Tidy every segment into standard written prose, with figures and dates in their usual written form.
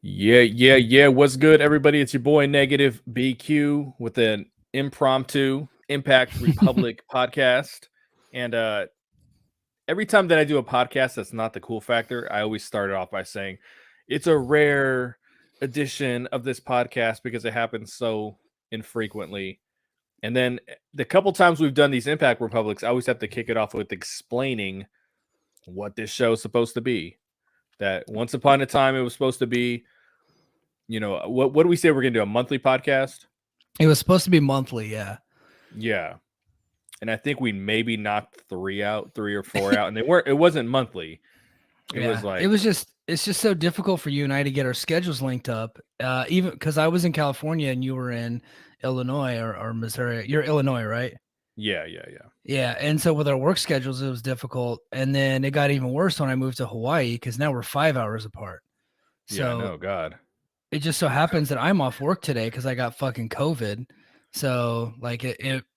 Yeah. What's good, everybody? It's your boy Negative BQ with an impromptu Impact Republic podcast. And every time that I do a podcast that's not the cool factor, I always start it off by saying it's a rare edition of this podcast because it happens so infrequently. And then the couple times we've done these Impact Republics, I always have to kick it off with explaining what this show is supposed to be. That once upon a time it was supposed to be, what do we say we're gonna do? A monthly podcast? It was supposed to be monthly, yeah. Yeah. And I think we maybe knocked three or four out, and it wasn't monthly. It was Yeah. like, It's just so difficult for you and I to get our schedules linked up. Even because I was in California and you were in Illinois or Missouri. You're Illinois, right? yeah. Yeah. And so with our work schedules, it was difficult. And then it got even worse when I moved to Hawaii because now we're 5 hours apart. Yeah, So no, God. it just so happens that I'm off work today because I got fucking COVID. So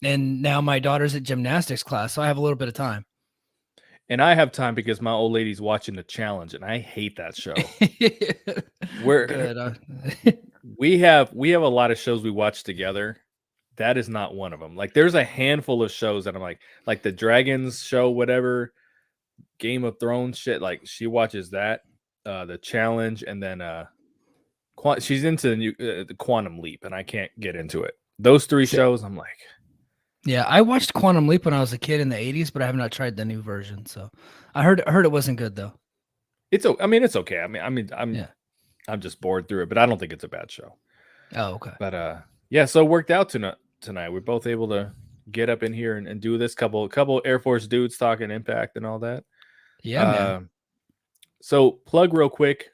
and now my daughter's at gymnastics class, so I have a little bit of time. And I have time because my old lady's watching the challenge, and I hate that show. We're Good. we have a lot of shows we watch together. That is not one of them. Like, there's a handful of shows that I'm like the Dragons show, whatever, Game of Thrones shit. Like, she watches that, the challenge, and then she's into the Quantum Leap, and I can't get into it. Those three shows, I'm like, Yeah, I watched Quantum Leap when I was a kid in the '80s, but I have not tried the new version. So I heard it wasn't good though. it's okay. I'm just bored through it, but I don't think it's a bad show. Oh, okay. But yeah, so it worked out tonight. We're both able to get up in here and do this. Couple Air Force dudes talking Impact and all that. Yeah, man. So plug real quick,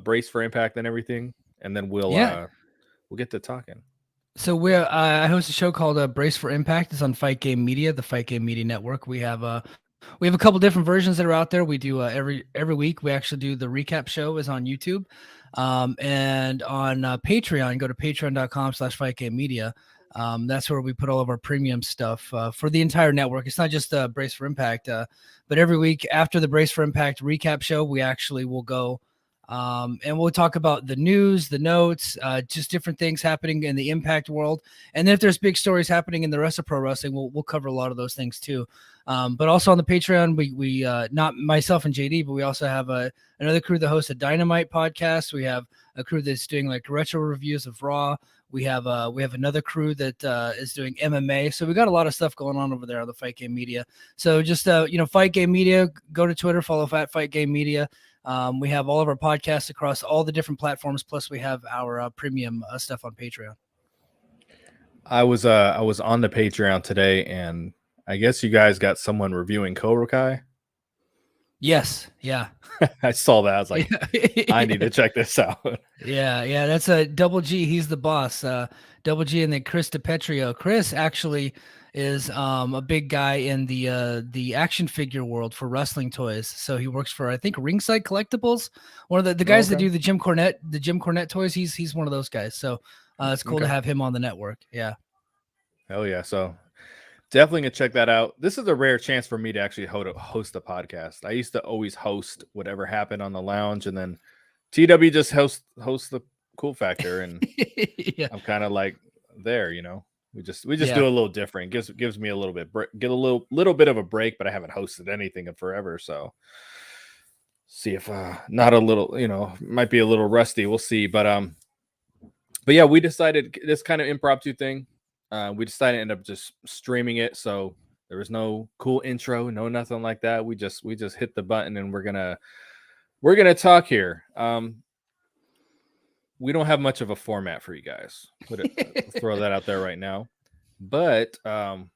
brace for Impact and everything, and then we'll get to talking. So I host a show called Brace for Impact. It's on Fight Game Media, the Fight Game Media Network. We have a couple different versions that are out there. We do every week. We actually do the recap show is on YouTube, and on Patreon. Go to patreon.com/Fight Game Media. That's where we put all of our premium stuff for the entire network. It's not just Brace for Impact, but every week after the Brace for Impact recap show, we actually will go. And we'll talk about the news, the notes, just different things happening in the Impact world. And then if there's big stories happening in the rest of pro wrestling, we'll cover a lot of those things too. But also on the Patreon, we not myself and JD, but we also have another crew that hosts a Dynamite podcast. We have a crew that's doing like retro reviews of Raw. We have another crew that is doing MMA. So we got a lot of stuff going on over there on the Fight Game Media. So just Fight Game Media, go to Twitter, follow Fight Game Media. We have all of our podcasts across all the different platforms. Plus, we have our premium stuff on Patreon. I was on the Patreon today, and I guess you guys got someone reviewing Cobra Kai. Yes, yeah. I saw that. I was like, I need to check this out. Yeah. That's a Double G. He's the boss. Double G, and then Chris DiPetrio. Chris actually is a big guy in the action figure world for wrestling toys. So he works for, I think, Ringside Collectibles. One of the guys that do the Jim Cornette toys. He's one of those guys. So it's cool to have him on the network. Yeah. Hell yeah. So definitely gonna check that out. This is a rare chance for me to actually host a podcast. I used to always host whatever happened on the lounge, and then TW just hosts the cool factor, and yeah. I'm kind of like there, We just do a little different. Gives me a little bit get a little bit of a break, but I haven't hosted anything in forever, so see if not a little, might be a little rusty. We'll see, but yeah, we decided this kind of impromptu thing. We decided to end up just streaming it, so there was no cool intro, no nothing like that. We just hit the button, and we're gonna talk here. We don't have much of a format for you guys. Throw that out there right now. But the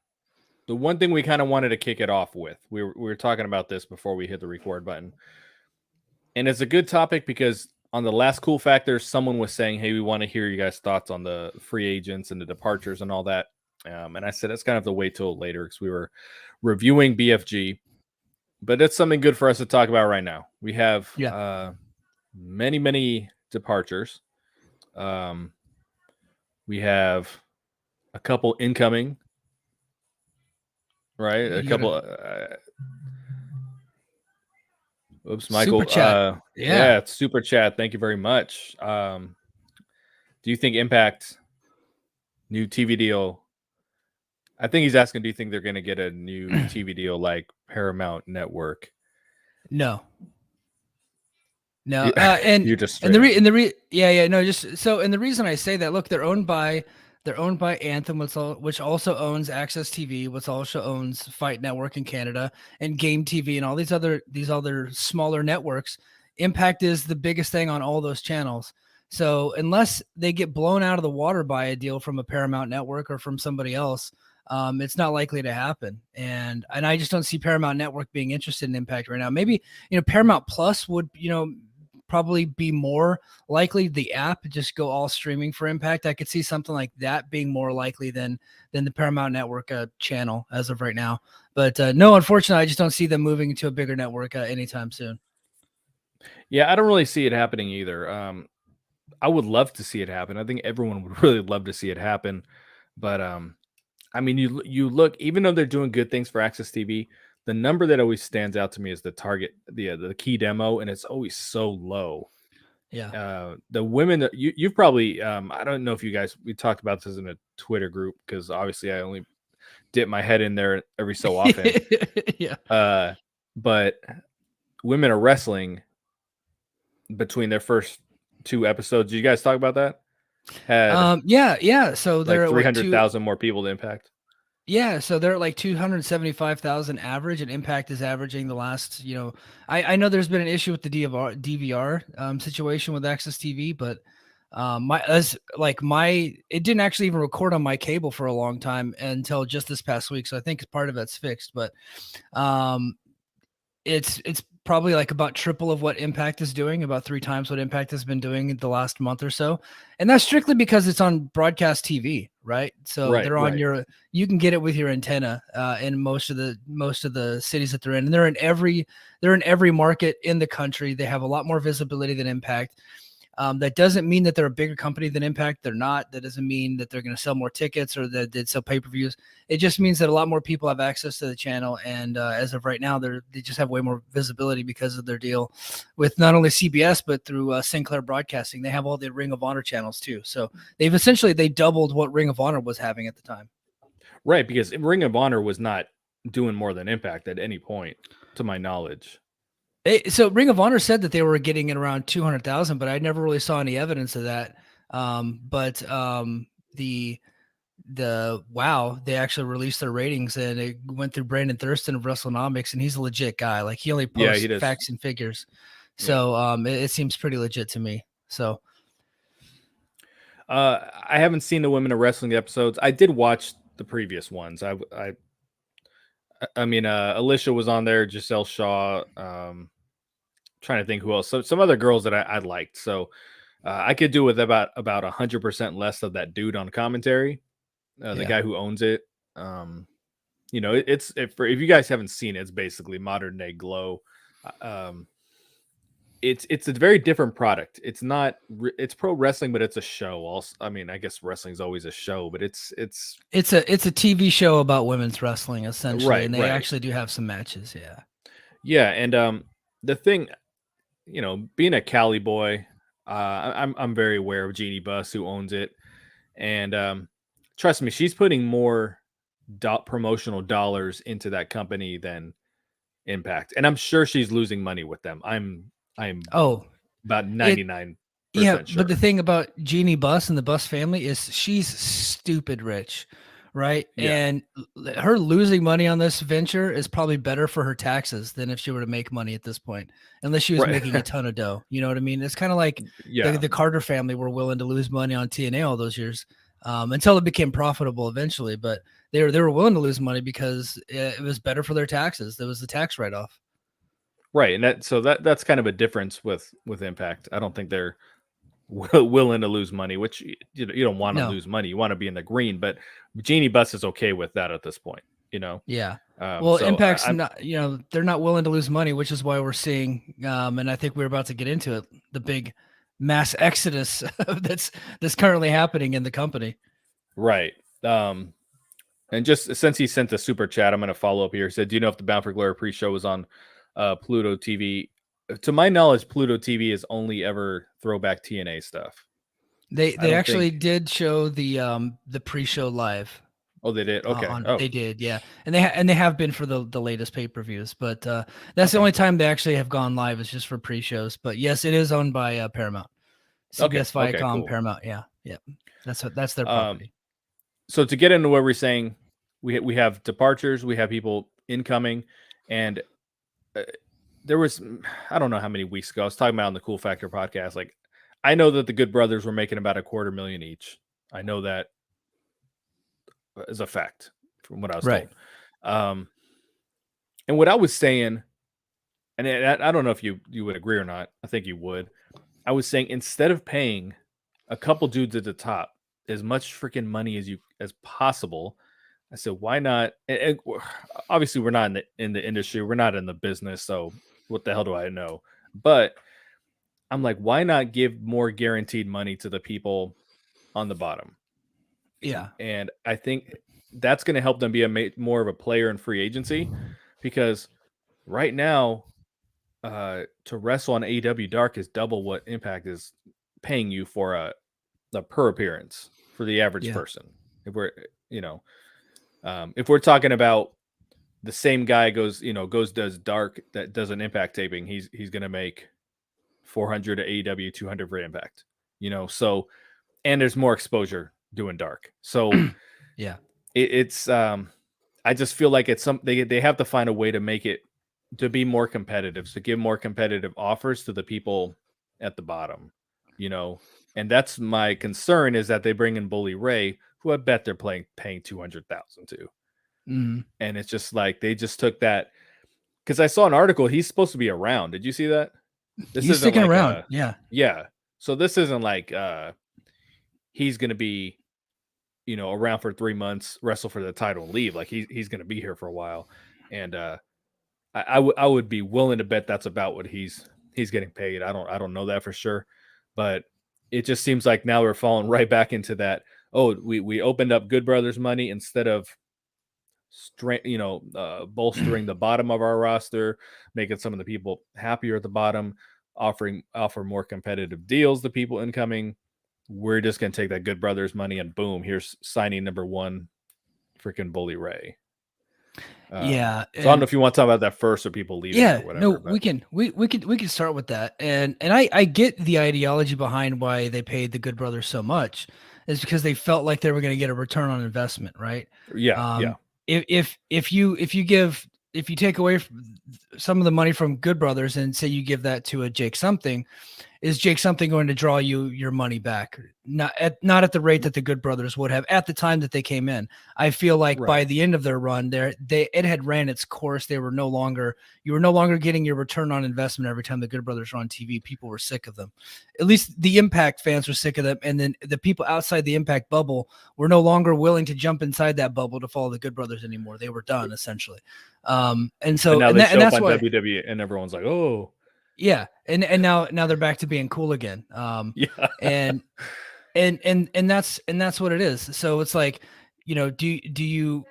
one thing we kind of wanted to kick it off with, we were talking about this before we hit the record button, and it's a good topic because on the last Cool Factor, someone was saying, hey, we want to hear you guys' thoughts on the free agents and the departures and all that. And I said, that's kind of the wait till later because we were reviewing BFG. But it's something good for us to talk about right now. We have many, many departures. We have a couple incoming, right? A couple. Oops, Super Michael. chat. Yeah. Yeah, it's super chat. Thank you very much. Do you think Impact new TV deal? I think he's asking, do you think they're going to get a new TV deal like Paramount Network? No. No. You, And you're just and straight up. yeah, no, just so, and the reason I say that, look, they're owned by Anthem, which also owns Access TV, which also owns Fight Network in Canada, and Game TV, and all these other smaller networks. Impact is the biggest thing on all those channels. So unless they get blown out of the water by a deal from a Paramount Network or from somebody else, it's not likely to happen. And I just don't see Paramount Network being interested in Impact right now. Maybe Paramount Plus would probably be more likely. The app just go all streaming for Impact. I could see something like that being more likely than the Paramount Network channel as of right now. But no, unfortunately, I just don't see them moving into a bigger network anytime soon. Yeah, I don't really see it happening either. I would love to see it happen. I think everyone would really love to see it happen. But I mean, you look, even though they're doing good things for Access TV, the number that always stands out to me is the target, the key demo, and it's always so low. Yeah. The women that you've probably, I don't know if you guys, we talked about this in a Twitter group, because obviously I only dip my head in there every so often. Yeah. But women are wrestling between their first 2 episodes. Did you guys talk about that? Had Yeah. So they're like at what, 300,000 more people to Impact. yeah, so they're at like 275,000 average, and Impact is averaging the last, I know there's been an issue with the DVR situation with Access TV, but it didn't actually even record on my cable for a long time until just this past week. So I think part of that's fixed, but um, it's probably like about triple of what Impact is doing, about 3 times what Impact has been doing in the last month or so. And that's strictly because it's on broadcast TV, right? So Right, they're on right. you can get it with your antenna in most of the cities that they're in. And they're in every market in the country. They have a lot more visibility than Impact. That doesn't mean that they're a bigger company than Impact. They're not. That doesn't mean that they're going to sell more tickets or that they'd sell pay-per-views. It just means that a lot more people have access to the channel. And as of right now, they just have way more visibility because of their deal with not only CBS, but through Sinclair Broadcasting. They have all the Ring of Honor channels too. So they doubled what Ring of Honor was having at the time. Right, because Ring of Honor was not doing more than Impact at any point, to my knowledge. So Ring of Honor said that they were getting in around 200,000, but I never really saw any evidence of that. But the they actually released their ratings, and it went through Brandon Thurston of WrestleNomics, and he's a legit guy. Like, he only Yeah, posts he does. facts and figures. Yeah. So it seems pretty legit to me. So I haven't seen the Women of Wrestling episodes. I did watch the previous ones. I mean, Alicia was on there, Giselle Shaw. Trying to think who else. So some other girls that I liked. So I could do with about 100% less of that dude on commentary, the guy who owns it. If you guys haven't seen it, it's basically modern day Glow. It's a very different product. It's pro wrestling, but it's a show. Also, I mean, I guess wrestling's always a show, but it's it's a TV show about women's wrestling essentially, right, and they right, actually do have some matches. Yeah. yeah. And the thing, being a Cali boy, I'm very aware of Jeannie Buss, who owns it, and trust me, she's putting more promotional dollars into that company than Impact, and I'm sure she's losing money with them. I'm Oh, about it 99% Yeah, but the sure. thing about Jeannie Buss and the Buss family is she's stupid rich, right? Yeah. And her losing money on this venture is probably better for her taxes than if she were to make money at this point, unless she was Right. making a ton of dough. You know what I mean? It's kind of like Yeah. the Carter family were willing to lose money on TNA all those years until it became profitable eventually. But they were willing to lose money because it was better for their taxes. There was the tax write off. Right. And that's kind of a difference with Impact. I don't think they're willing to lose money, which you don't want to No. lose money. You want to be in the green, but Jeannie Buss is okay with that at this point, Yeah. Well, So Impact's I'm not, they're not willing to lose money, which is why we're seeing, and I think we're about to get into it, the big mass exodus that's currently happening in the company. right. And just since he sent the super chat, I'm going to follow up here. He said, "Do you know if the Bound for Glory pre-show was on Pluto TV?" to my knowledge, Pluto TV is only ever throwback TNA stuff. They actually did show the pre-show live. Oh, they did. Okay. They did, yeah, and they have been for the latest pay-per-views, but that's the only time they actually have gone live is just for pre-shows. But yes, it is owned by Paramount, CBS, Viacom, cool. Paramount. Yeah, that's their property. So to get into what we're saying, we have departures, we have people incoming, and there was, I don't know how many weeks ago, I was talking about on the Cool Factor podcast. Like, I know that the Good Brothers were making about $250,000 each. I know that is a fact from what I was told. And what I was saying, and I don't know if you would agree or not. I think you would. I was saying, instead of paying a couple dudes at the top as much freaking money as possible, I said, why not? And obviously, we're not in the industry. We're not in the business. So what the hell do I know? But I'm like, why not give more guaranteed money to the people on the bottom? Yeah. And I think that's going to help them be more of a player in free agency, because right now, to wrestle on AEW Dark is double what Impact is paying you for a per appearance for the average person. If we're, if we're talking about the same guy does Dark that does an Impact taping, he's going to make $400 at AEW, $200 for Impact, so, and there's more exposure doing Dark. So yeah, it's I just feel like it's they have to find a way to make it to be more competitive, to give more competitive offers to the people at the bottom, and that's my concern, is that they bring in Bully Ray, who I bet they're paying $200,000 to. Mm-hmm. And it's just like, they just took that, because I saw an article, he's supposed to be around. Did you see that? He's sticking around. Yeah. So this isn't like he's going to be, around for 3 months, wrestle for the title and leave. Like, he's going to be here for a while. And I would be willing to bet that's about what he's getting paid. I don't know that for sure, but it just seems like now we're falling right back into that. Oh, we opened up Good Brothers money instead of bolstering the bottom of our roster, making some of the people happier at the bottom, offer more competitive deals to people incoming. We're just going to take that Good Brothers money and boom, here's signing number one, freaking Bully Ray. So I don't know if you want to talk about that first, or people leaving or whatever. No, but we can start with that. And I get the ideology behind why they paid the Good Brothers so much, is because they felt like they were going to get a return on investment, right? Yeah. If you take away some of the money from Good Brothers and say you give that to a Jake Something, is Jake Something going to draw you your money back? Not at the rate that the Good Brothers would have at the time that they came in. I feel like by the end of their run, it had ran its course. You were no longer getting your return on investment every time the Good Brothers were on TV. People were sick of them. At least the Impact fans were sick of them, and then the people outside the Impact bubble were no longer willing to jump inside that bubble to follow the Good Brothers anymore. They were done, essentially. And so now they show up on WWE, and everyone's like, oh. Yeah, and now they're back to being cool again. And that's what it is. So it's like, do you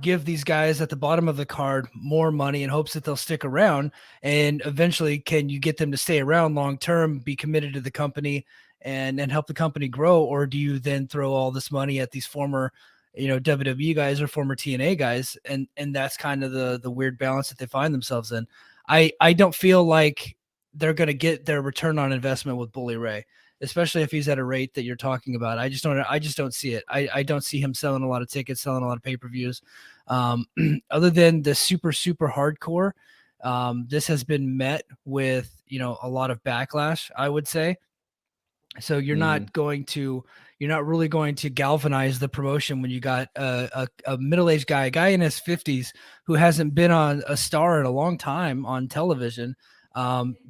give these guys at the bottom of the card more money in hopes that they'll stick around, and eventually can you get them to stay around long term, be committed to the company, and help the company grow? Or do you then throw all this money at these former WWE guys or former TNA guys, and that's kind of the weird balance that they find themselves in. I don't feel like they're going to get their return on investment with Bully Ray, especially if he's at a rate that you're talking about. I just don't see it. I don't see him selling a lot of tickets, selling a lot of pay-per-views. Other than the super, super hardcore, this has been met with, a lot of backlash, I would say. So you're not really going to galvanize the promotion when you got a middle-aged guy, a guy in his 50s who hasn't been on a star in a long time on television,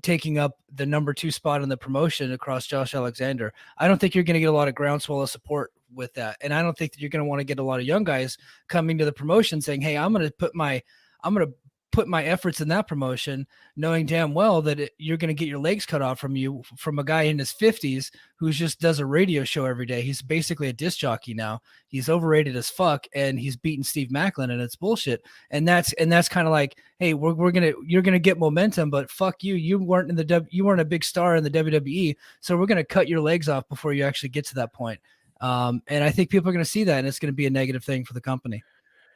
taking up the number 2 spot in the promotion across Josh Alexander. I don't think you're going to get a lot of groundswell of support with that. And I don't think that you're going to want to get a lot of young guys coming to the promotion saying, hey, I'm going to put my efforts in that promotion, knowing damn well that you're going to get your legs cut off from you from a guy in his 50s who just does a radio show every day. He's basically a disc jockey now. He's overrated as fuck, and he's beating Steve Macklin, and it's bullshit. And that's kind of like, hey, you're gonna get momentum, but fuck you. You weren't a big star in the WWE, so we're gonna cut your legs off before you actually get to that point. And I think people are going to see that, and it's going to be a negative thing for the company.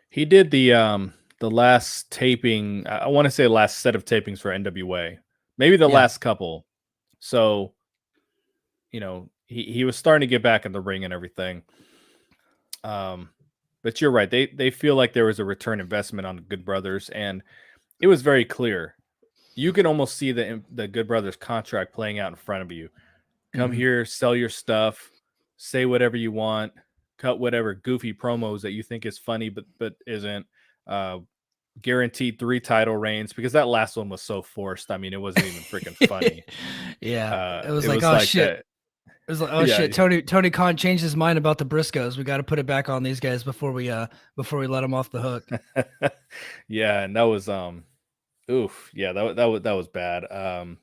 He did the last taping. I want to say last set of tapings for NWA, maybe the last couple. So, he was starting to get back in the ring and everything. But you're right. They feel like there was a return investment on the Good Brothers, and it was very clear. You can almost see the Good Brothers contract playing out in front of you. Come here, sell your stuff. Say whatever you want, cut whatever goofy promos that you think is funny, but isn't. Guaranteed 3 title reigns, because that last one was so forced. I mean, it wasn't even freaking funny. It was like, oh shit. It was like, oh shit. Tony Khan changed his mind about the Briscoes. We got to put it back on these guys before we let them off the hook. Yeah, and that was oof. Yeah, that was bad.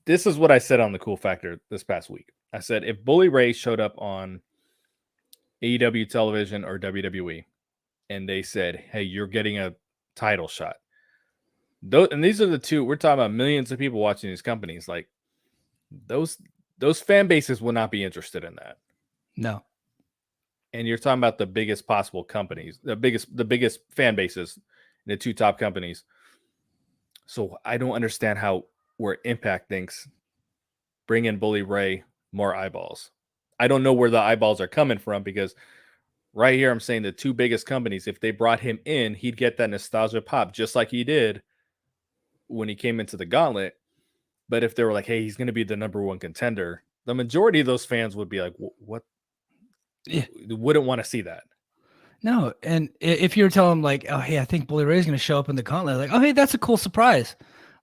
This is what I said on the Cool Factor this past week. I said, if Bully Ray showed up on AEW television or WWE and they said, hey, you're getting a title shot. And these are the two, we're talking about millions of people watching these companies. Like those fan bases will not be interested in that. No. And you're talking about the biggest possible companies, the biggest fan bases in the 2 top companies. So I don't understand where Impact thinks bring in Bully Ray, more eyeballs. I don't know where the eyeballs are coming from, because right here I'm saying the 2 biggest companies, if they brought him in, he'd get that nostalgia pop just like he did when he came into the Gauntlet. But if they were like, hey, he's going to be the number 1 contender, the majority of those fans would be like, what? Yeah. Wouldn't want to see that. No. And if you're telling them like, oh, hey, I think Bully Ray's going to show up in the Gauntlet, like, oh, hey, that's a cool surprise.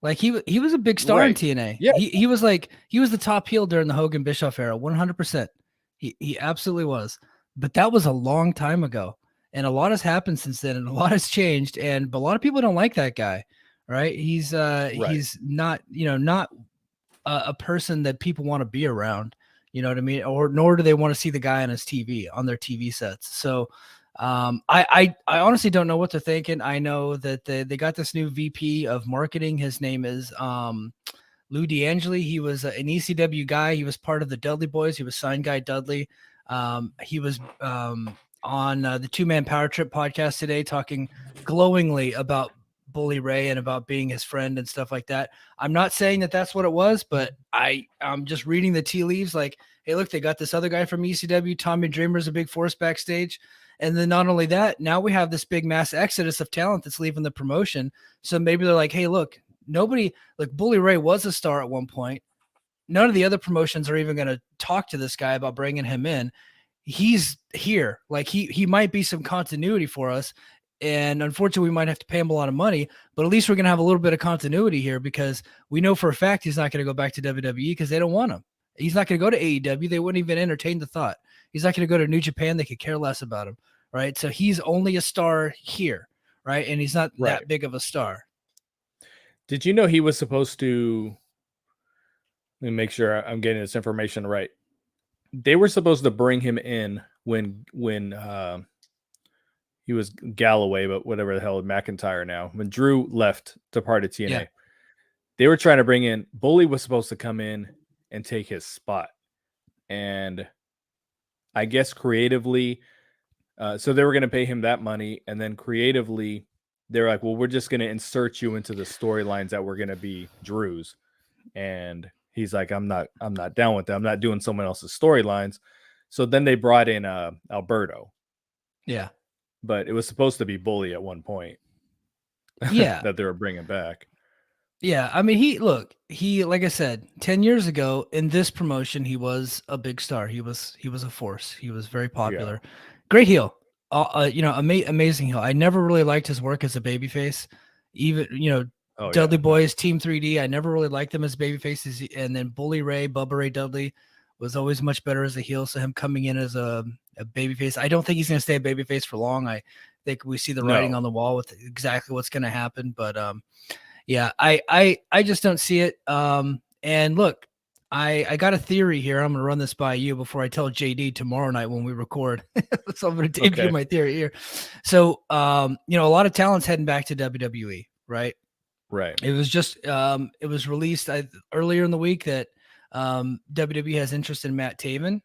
Like he was a big star in TNA. Yeah. He was the top heel during the Hogan Bischoff era, 100%. He absolutely was. But that was a long time ago, and a lot has happened since then, and a lot has changed. But a lot of people don't like that guy, right? He's not not a person that people want to be around. You know what I mean? Nor do they want to see the guy on his TV, on their TV sets. So I honestly don't know what they're thinking. I know that they got this new VP of marketing. His name is Lou D'Angeli. He was an ECW guy. He was part of the Dudley Boys. He was signed guy Dudley. He was on the 2-Man Power Trip podcast today, talking glowingly about Bully Ray and about being his friend and stuff like that. I'm not saying that that's what it was, but I'm just reading the tea leaves. Like, hey, look, they got this other guy from ECW. Tommy Dreamer's a big force backstage. And then not only that, now we have this big mass exodus of talent that's leaving the promotion. So maybe they're like, hey, look, Bully Ray was a star at one point. None of the other promotions are even going to talk to this guy about bringing him in. He's here. Like he might be some continuity for us. And unfortunately, we might have to pay him a lot of money, but at least we're going to have a little bit of continuity here, because we know for a fact he's not going to go back to WWE because they don't want him. He's not going to go to AEW. They wouldn't even entertain the thought. He's not going to go to New Japan. They could care less about him, right? So he's only a star here, right? And he's not that big of a star. Did you know he was supposed to, let me make sure I'm getting this information right. They were supposed to bring him in when he was Galloway, but whatever the hell, McIntyre now. When Drew left to part of TNA, they were trying to bring in, Bully was supposed to come in and take his spot. And I guess creatively, so they were going to pay him that money. And then creatively, they're like, well, we're just going to insert you into the storylines that were going to be Drew's. And he's like, I'm not down with that. I'm not doing someone else's storylines. So then they brought in Alberto. Yeah. But it was supposed to be Bully at one point. Yeah. That they were bringing back. Yeah. I mean, he, like I said, 10 years ago in this promotion, he was a big star. He was a force. He was very popular. Yeah. Great heel. Amazing heel. I never really liked his work as a babyface. Even, Dudley Boys, Team 3D. I never really liked them as babyfaces. And then Bully Ray, Bubba Ray Dudley was always much better as a heel. So him coming in as a babyface, I don't think he's going to stay a babyface for long. think we see the writing No. on the wall with exactly what's going to happen. But yeah, I just don't see it. And look, I got a theory here. I'm gonna run this by you before I tell JD tomorrow night when we record. So I'm gonna debut Okay. my theory here. So you know, a lot of talent's heading back to WWE, right? Right. It was just it was released earlier in the week that WWE has interest in Matt Taven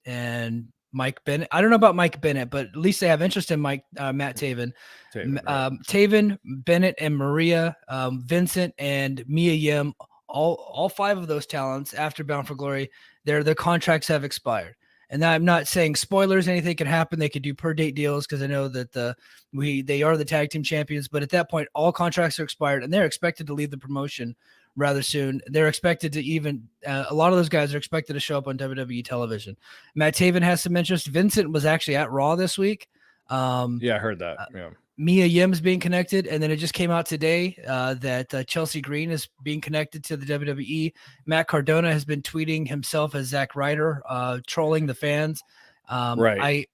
and Mike Bennett. I don't know about Mike Bennett, but at least they have interest in Matt Taven. Right. Taven, Bennett, and Maria, Vincent, and Mia Yim. All five of those talents after Bound for Glory, their contracts have expired. And I'm not saying spoilers. Anything can happen. They could do per date deals because I know that they are the tag team champions. But at that point, all contracts are expired, and they're expected to leave the promotion rather soon. They're expected to even a lot of those guys are expected to show up on WWE television. Matt Taven has some interest. Vincent was actually at Raw this week. Yeah, I heard that. Yeah. Mia Yim's being connected, and then it just came out today that Chelsea Green is being connected to the WWE. Matt Cardona has been tweeting himself as Zack Ryder, trolling the fans. Right.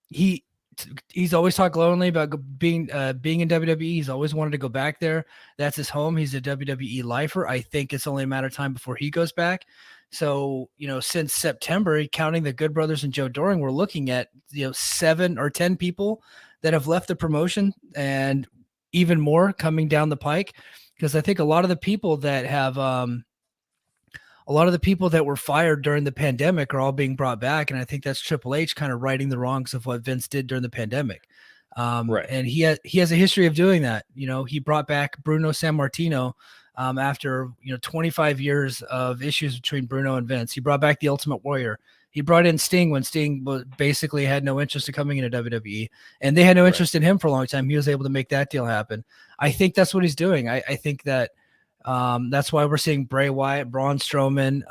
He's always talked glowingly about being in WWE. He's always wanted to go back there. That's his home. He's a WWE lifer. I think it's only a matter of time before he goes back. So, you know, since September, counting the Good Brothers and Joe Doring, we're looking at, 7 or 10 people that have left the promotion and even more coming down the pike. Because I think a lot of the people that were fired during the pandemic are all being brought back. And I think that's Triple H kind of righting the wrongs of what Vince did during the pandemic. Right. And he has a history of doing that. He brought back Bruno Sammartino after 25 years of issues between Bruno and Vince. He brought back the Ultimate Warrior. He brought in Sting when Sting basically had no interest in coming into WWE, and they had no interest in him for a long time. He was able to make that deal happen. I think that's what he's doing. I think that that's why we're seeing Bray Wyatt, Braun Strowman.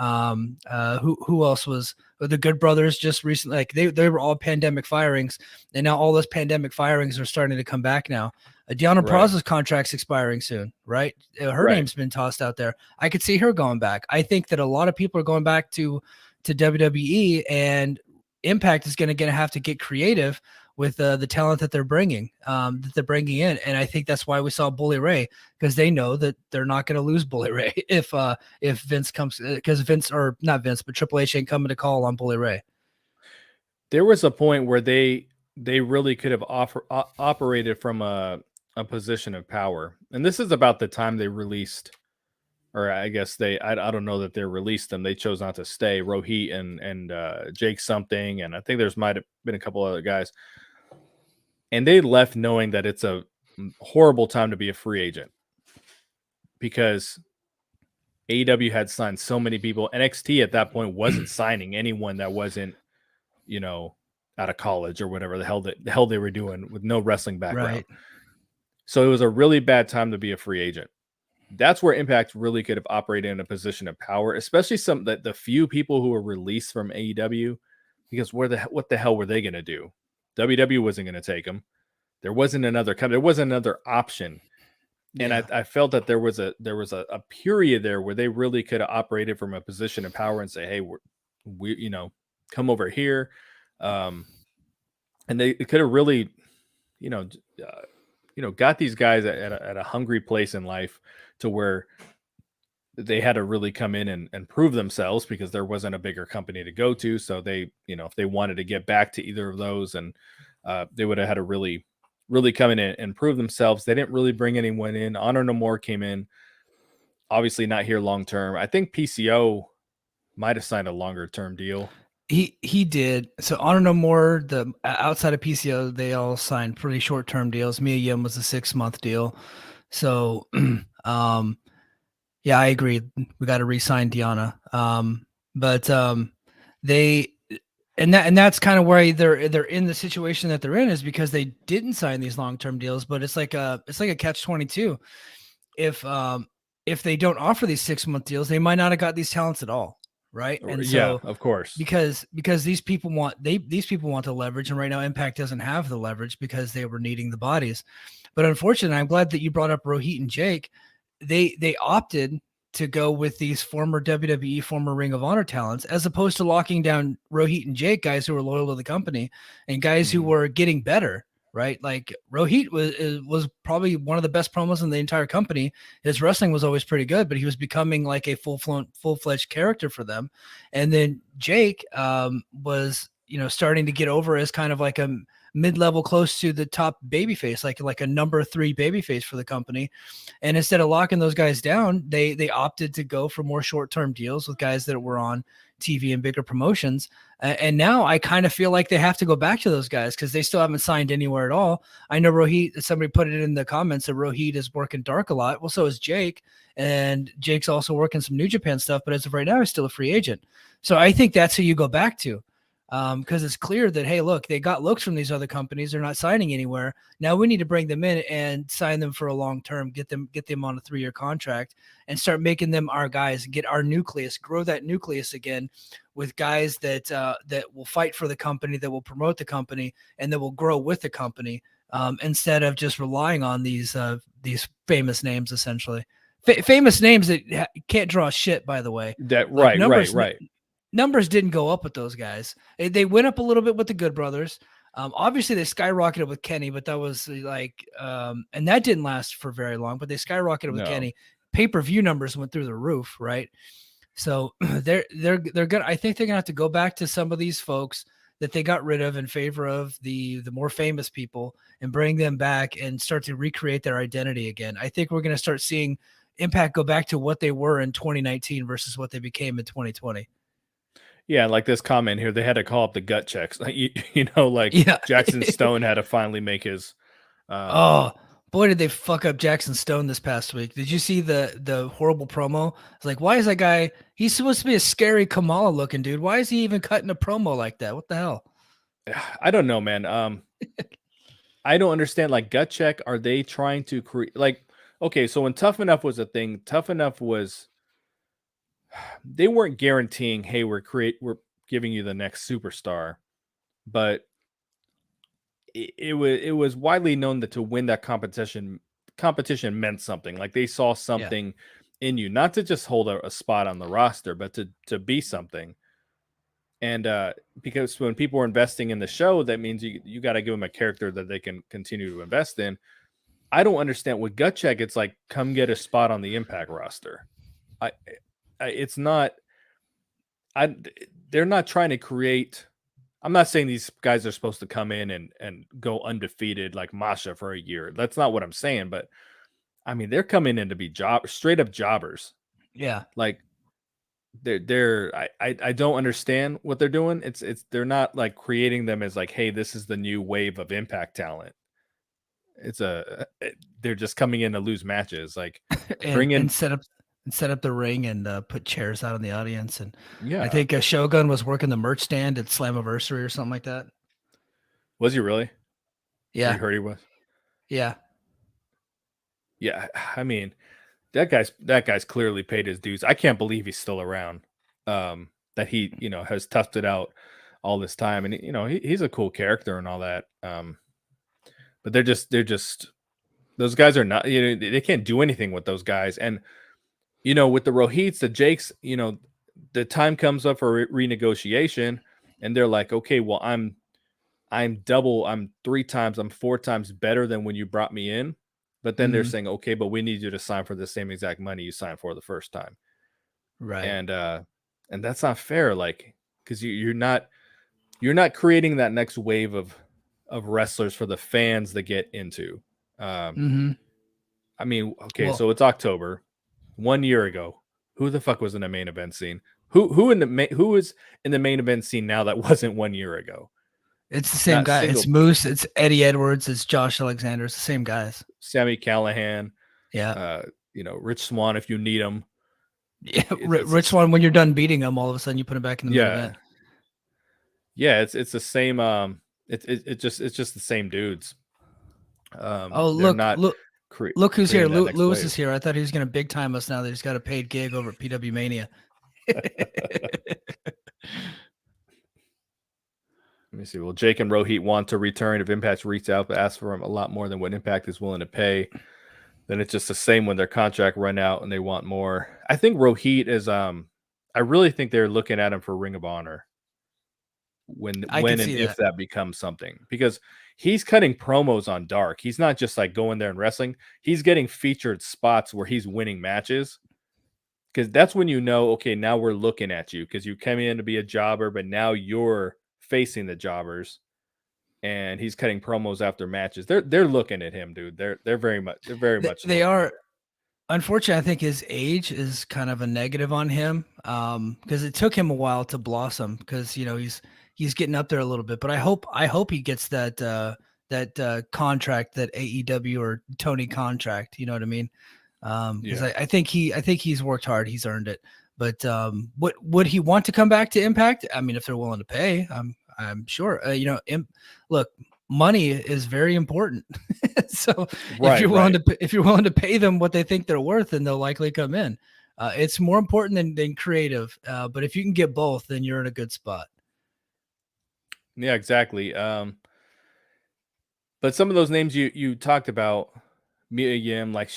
Who else was the Good Brothers just recently? Like they were all pandemic firings, and now all those pandemic firings are starting to come back now. Deanna Praza's contract's expiring soon, right? Her name's been tossed out there. I could see her going back. I think that a lot of people are going back to WWE, and Impact is going to have to get creative with the talent that they're bringing in. And I think that's why we saw Bully Ray, because they know that they're not going to lose Bully Ray if Vince comes, because not Vince, but Triple H ain't coming to call on Bully Ray. There was a point where they really could have operated from a position of power. And this is about the time they released, or I guess I don't know that they released them. They chose not to stay. Rohit and Jake something, and I think there's might have been a couple other guys. And they left knowing that it's a horrible time to be a free agent because AEW had signed so many people. NXT at that point wasn't signing anyone that wasn't, out of college or whatever the hell they were doing with no wrestling background. Right. So it was a really bad time to be a free agent. That's where Impact really could have operated in a position of power, especially the few people who were released from AEW, because what the hell were they going to do? WWE wasn't going to take them. There wasn't another company. There wasn't another option. And I felt that there was a period there where they really could have operated from a position of power and say, hey, we come over here. And they could have really, got these guys at a hungry place in life to where they had to really come in and prove themselves because there wasn't a bigger company to go to. So they, if they wanted to get back to either of those, and they would have had to really, really come in and prove themselves. They didn't really bring anyone in. Honor No More came in, obviously not here long term. I think PCO might have signed a longer term deal. He did. So Honor No More, the outside of PCO, they all signed pretty short term deals. Mia Yim was a 6-month deal. So yeah, I agree. We got to re-sign Deanna. That's kind of where they're in the situation that they're in, is because they didn't sign these long-term deals. But it's like a catch-22. If they don't offer these 6-month deals, they might not have got these talents at all, right? And so, of course, because these people want the leverage, and right now Impact doesn't have the leverage because they were needing the bodies. But unfortunately, I'm glad that you brought up Rohit and Jake. They opted to go with these former WWE, former Ring of Honor talents, as opposed to locking down Rohit and Jake, guys who were loyal to the company and guys who were getting better, right? Like Rohit was probably one of the best promos in the entire company. His wrestling was always pretty good, but he was becoming like a full-fledged character for them. And then Jake was, starting to get over as kind of like a mid-level, close to the top babyface, like a number 3 babyface for the company. And instead of locking those guys down, they opted to go for more short-term deals with guys that were on TV and bigger promotions. And now I kind of feel like they have to go back to those guys because they still haven't signed anywhere at all. I know Rohit, somebody put it in the comments that Rohit is working dark a lot. Well, so is Jake. And Jake's also working some New Japan stuff, but as of right now, he's still a free agent. So I think that's who you go back to. Because it's clear that, hey, look, they got looks from these other companies. They're not signing anywhere. Now we need to bring them in and sign them for a long term, get them on a 3-year contract and start making them our guys, get our nucleus, grow that nucleus again with guys that that will fight for the company, that will promote the company, and that will grow with the company, instead of just relying on these famous names, essentially. Famous names that can't draw shit, by the way. That Like right. Numbers didn't go up with those guys. They went up a little bit with the Good Brothers. Obviously, they skyrocketed with Kenny, but that was like, and that didn't last for very long. But they skyrocketed with No. Kenny. Pay-per-view numbers went through the roof, right? So they're gonna. I think they're gonna have to go back to some of these folks that they got rid of in favor of the more famous people and bring them back and start to recreate their identity again. I think we're gonna start seeing Impact go back to what they were in 2019 versus what they became in 2020. Yeah, like this comment here, they had to call up the gut checks. Like, like Yeah. Jackson Stone had to finally make his. Oh boy, did they fuck up Jackson Stone this past week? Did you see the horrible promo? It's like, why is that guy? He's supposed to be a scary Kamala looking dude. Why is he even cutting a promo like that? What the hell? I don't know, man. I don't understand. Like gut check, are they trying to create? Like, okay, so when Tough Enough was a thing, Tough Enough was. They weren't guaranteeing, hey, we're giving you the next superstar, but it was widely known that to win that competition meant something. Like they saw something in you, not to just hold a spot on the roster, but to be something. And because when people are investing in the show, that means you got to give them a character that they can continue to invest in. I don't understand with gut check. It's like, come get a spot on the Impact roster. It's not. They're not trying to create. I'm not saying these guys are supposed to come in and go undefeated like Masha for a year. That's not what I'm saying. But I mean, they're coming in to be straight up jobbers. Yeah. Like I don't understand what they're doing. They're not like creating them as like, hey, this is the new wave of Impact talent. They're just coming in to lose matches. Like bring in and set up the ring and put chairs out in the audience. And yeah. I think Shogun was working the merch stand at Slammiversary or something like that. Was he really? Yeah. You heard he was? Yeah. Yeah. I mean, that guy's clearly paid his dues. I can't believe he's still around. That he, has toughed it out all this time. And he's a cool character and all that. But they're just those guys are not, they can't do anything with those guys. And with the Rohits, the Jakes, the time comes up for renegotiation and they're like, okay, well, I'm 3 times, I'm 4 times better than when you brought me in. But then they're saying, okay, but we need you to sign for the same exact money you signed for the first time. Right. And that's not fair. Like, cause you're not creating that next wave of wrestlers for the fans to get into. I mean, okay, so it's October. 1 year ago, who the fuck was in the main event scene? Who is in the main event scene now that wasn't 1 year ago? It's the same guy. It's Moose. It's Eddie Edwards. It's Josh Alexander. It's the same guys. Sammy Callahan. Yeah. Rich Swann if you need him. Yeah, Rich Swann. When you're done beating him, all of a sudden you put him back in the main event. Yeah, it's the same. It's just the same dudes. Look who's here. Lewis is here. I thought he was going to big time us now that he's got a paid gig over at PW Mania. Let me see. Well, Jake and Rohit want to return if Impact reached out but asked for him a lot more than what Impact is willing to pay. Then it's just the same when their contract run out and they want more. I think Rohit is. I really think they're looking at him for Ring of Honor. When and if that becomes something, because he's cutting promos on Dark. He's not just like going there and wrestling. He's getting featured spots where he's winning matches. Because that's when you know, okay, now we're looking at you because you came in to be a jobber, but now you're facing the jobbers, and he's cutting promos after matches. They're looking at him, dude. They're very much They looking are. at. Unfortunately, I think his age is kind of a negative on him, because it took him a while to blossom. Because he's getting up there a little bit, but I hope he gets that contract, that AEW or Tony contract. You know what I mean? Because Yeah, I think he's worked hard, he's earned it. But would he want to come back to Impact? I mean, if they're willing to pay, I'm sure. Look, money is very important. So if right, right. if you're willing to pay them what they think they're worth, then they'll likely come in. It's more important than creative. But if you can get both, then you're in a good spot. Yeah, exactly. But some of those names you talked about, Mia Yim, like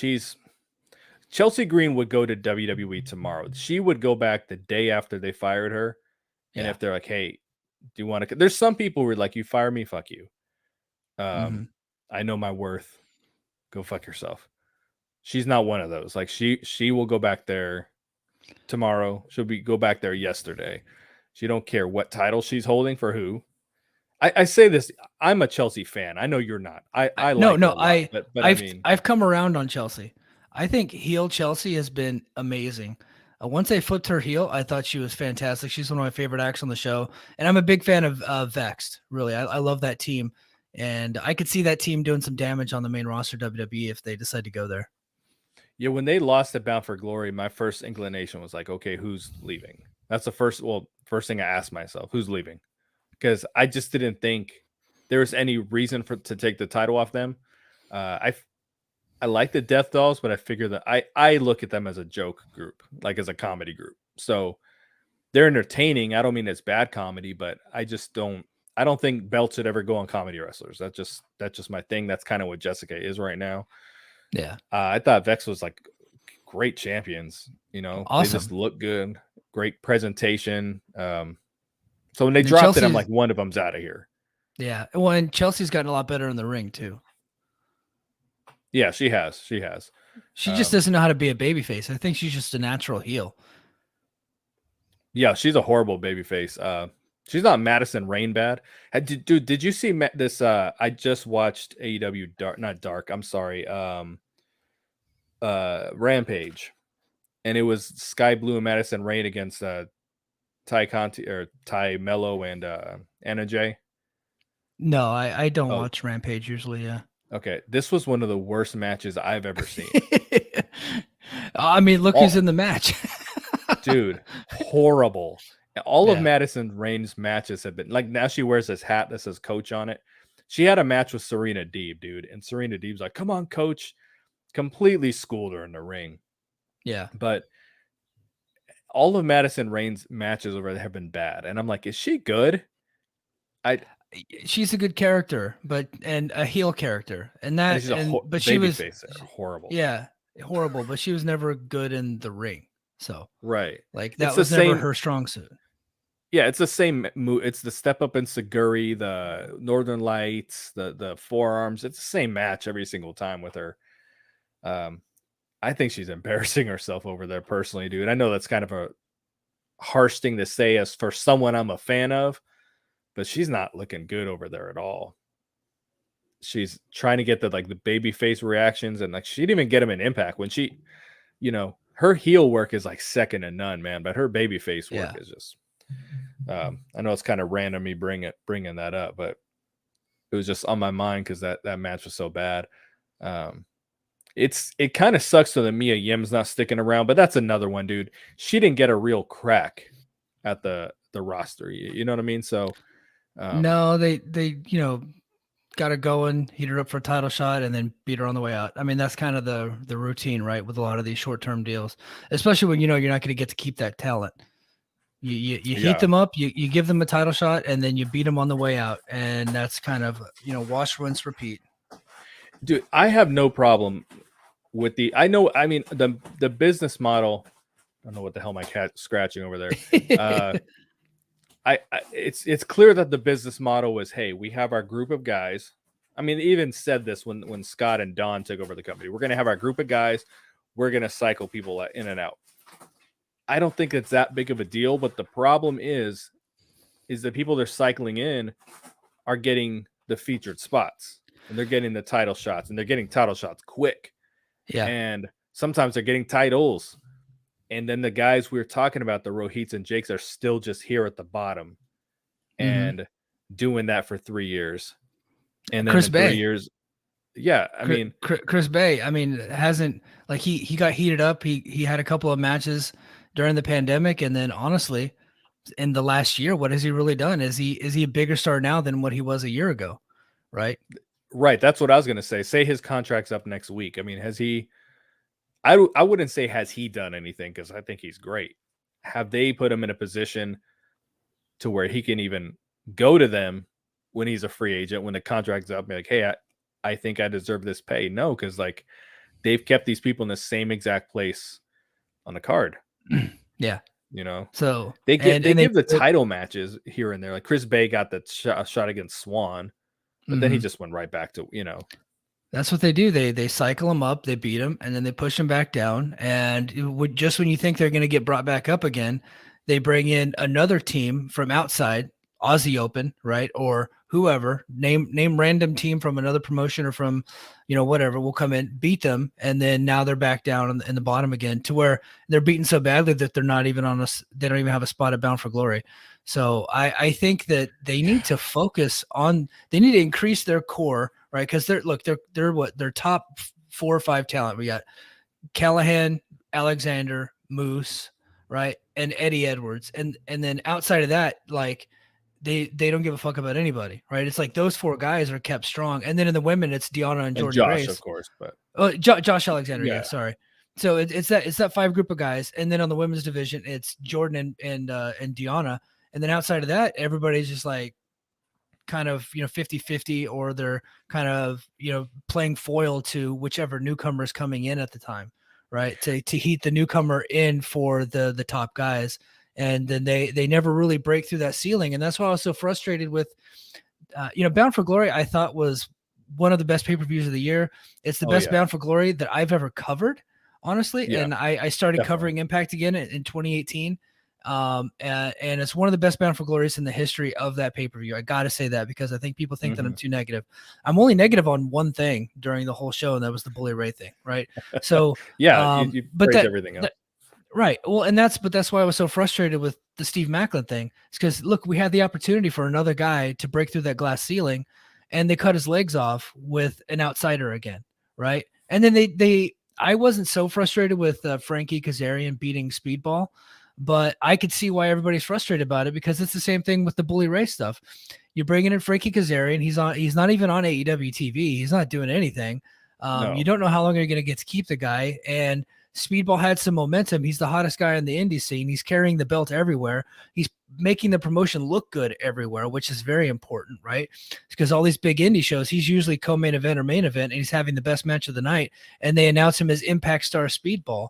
Chelsea Green would go to WWE tomorrow. She would go back the day after they fired her, and Yeah. if they're like, "Hey, do you want to?" There's some people who are like, "You fire me, fuck you." Hmm. I know my worth. Go fuck yourself. She's not one of those. Like she will go back there tomorrow. She'll go back there yesterday. She don't care what title she's holding for who. I say this. I'm a Chelsea fan. I know you're not. I No, like her no, a lot, but I mean, I've come around on Chelsea. I think heel Chelsea has been amazing. Once they flipped her heel, I thought she was fantastic. She's one of my favorite acts on the show, and I'm a big fan of Vexed. Really, I love that team, and I could see that team doing some damage on the main roster WWE if they decide to go there. yeah. When they lost at Bound for Glory, my first inclination was like, okay, who's leaving? That's the first thing I asked myself, who's leaving? Because I just didn't think there was any reason to take the title off them. I like the Death Dolls, but I figure that I look at them as a joke group, like as a comedy group. So they're entertaining. I don't mean it's bad comedy, but I don't think belts should ever go on comedy wrestlers. That's just my thing. That's kind of what Jessica is right now. Yeah, I thought Vex was like great champions. They just awesome. look good, great presentation. So when they And then dropped it, I'm Chelsea's like, one of them's out of here. yeah, well, and Chelsea's gotten a lot better in the ring too. Yeah, she has. She has. She just doesn't know how to be a babyface. I think she's just a natural heel. Yeah, she's a horrible babyface. She's not Madison Rain bad. Dude, did you see this? I just watched AEW Dark, not Dark. I'm sorry. Rampage, and it was Sky Blue and Madison Rain against Ty Conti or Ty Mello and Anna Jay. No, I don't Oh, watch Rampage usually. Yeah. okay. This was one of the worst matches I've ever seen. I mean, look who's All, in the match. dude, horrible. All of Yeah. Madison Rain's matches have been like, now she wears this hat that says coach on it. She had a match with Serena Deeb, dude, and Serena Deeb's like, come on, coach. Completely schooled her in the ring. Yeah. But all of Madison Rain's matches over there have been bad. And I'm like, is she good? She's a good character, and a heel character. And she's a But she baby was face there. Horrible. yeah, horrible, but she was never good in the ring. So, Right. like, It's that the was never same. her strong suit. Yeah, it's the same move. It's the step up in Saguri, the Northern Lights, the forearms. It's the same match every single time with her. Um, I think she's embarrassing herself over there personally, dude. I know that's kind of a harsh thing to say as for someone I'm a fan of, but she's not looking good over there at all. She's trying to get the baby face reactions, and like she didn't even get them in Impact when her heel work is like second to none, man. But her baby face work Yeah. is just. I know it's kind of random me bringing that up, but it was just on my mind because that match was so bad. It kind of sucks that Mia Yim's not sticking around, but that's another one, dude. She didn't get a real crack at the roster. You know what I mean? So No, they got her going, heat her up for a title shot, and then beat her on the way out. I mean, that's kind of the routine, right? With a lot of these short term deals, especially when you're not going to get to keep that talent. You heat them up, you give them a title shot, and then you beat them on the way out, and that's kind of wash, rinse, repeat. Dude, I have no problem with the business model. I don't know what the hell my cat's scratching over there. It's clear that the business model was, hey, we have our group of guys I mean, they even said this when Scott and Don took over the company. We're going to have our group of guys. We're going to cycle people in and out. I don't think it's that big of a deal, but the problem is the people they're cycling in are getting the featured spots, and they're getting the title shots, and they're getting title shots quick. Yeah. And sometimes they're getting titles. And then the guys we were talking about, the Rohits and Jakes, are still just here at the bottom and doing that for 3 years. And then Chris in Bay. 3 years, yeah, I mean, Chris Bay, I mean, hasn't, like, he got heated up. He had a couple of matches during the pandemic, and then honestly, in the last year, what has he really done? Is he a bigger star now than what he was a year ago? Right. Right. That's what I was going to say. Say his contract's up next week. I mean, has he, I wouldn't say has he done anything, because I think he's great. Have they put him in a position to where he can even go to them when he's a free agent, when the contract's up, be like, hey, I think I deserve this pay? No, because like they've kept these people in the same exact place on the card. Yeah. You know, so they give the title matches here and there. Like Chris Bay got the shot against Swan, but then he just went right back to, you know. That's what they do. They cycle them up, they beat them, and then they push them back down. And just when you think they're going to get brought back up again, they bring in another team from outside, Aussie Open, right? Or whoever, name random team from another promotion or from, whatever, will come in, beat them, and then now they're back down in the bottom again, to where they're beaten so badly that they're not even they don't even have a spot at Bound for Glory. So I think that they need to focus on, they need to increase their core, right? Because they're top 4 or 5 talent. We got Callahan, Alexander, Moose, right, and Eddie Edwards, and then outside of that, like they don't give a fuck about anybody, right? It's like those 4 guys are kept strong, and then in the women, it's Deanna and Jordan Josh, Grace, of course, but Josh Alexander, yeah, sorry. So it's that 5 group of guys, and then on the women's division, it's Jordan and Deanna, and then outside of that, everybody's just like kind of 50-50, or they're kind of playing foil to whichever newcomer is coming in at the time, right, to heat the newcomer in for the top guys, and then they never really break through that ceiling. And that's why I was so frustrated with Bound for Glory. I thought was one of the best pay-per-views of the year. It's the best Bound for Glory that I've ever covered, honestly. And I started covering Impact again in 2018. And it's one of the best Bound for Glories in the history of that pay-per-view. I got to say that, because I think people think that I'm too negative. I'm only negative on one thing during the whole show, and that was the Bully Ray thing, right? So you praised everything else. Right. Well, but that's why I was so frustrated with the Steve Macklin thing. It's because, look, we had the opportunity for another guy to break through that glass ceiling, and they cut his legs off with an outsider again, right? And then I wasn't so frustrated with Frankie Kazarian beating Speedball, but I could see why everybody's frustrated about it, because it's the same thing with the Bully Ray stuff. You're bringing in Frankie Kazarian. He's not even on AEW TV. He's not doing anything. No. You don't know how long you're going to get to keep the guy. And Speedball had some momentum. He's the hottest guy in the indie scene. He's carrying the belt everywhere. He's making the promotion look good everywhere, which is very important, right? Because all these big indie shows, he's usually co-main event or main event, and he's having the best match of the night. And they announce him as Impact Star Speedball,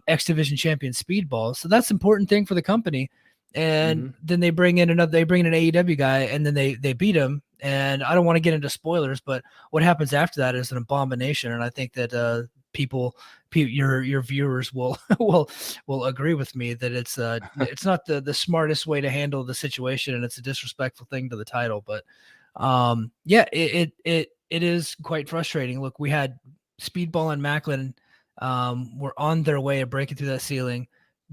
X Division champion Speedball. So that's an important thing for the company. And then they bring in an AEW guy, and then they beat him. And I don't want to get into spoilers, but what happens after that is an abomination. And I think that your viewers will agree with me that it's not the smartest way to handle the situation, and it's a disrespectful thing to the title. But it is quite frustrating. Look, we had Speedball and Macklin were on their way of breaking through that ceiling,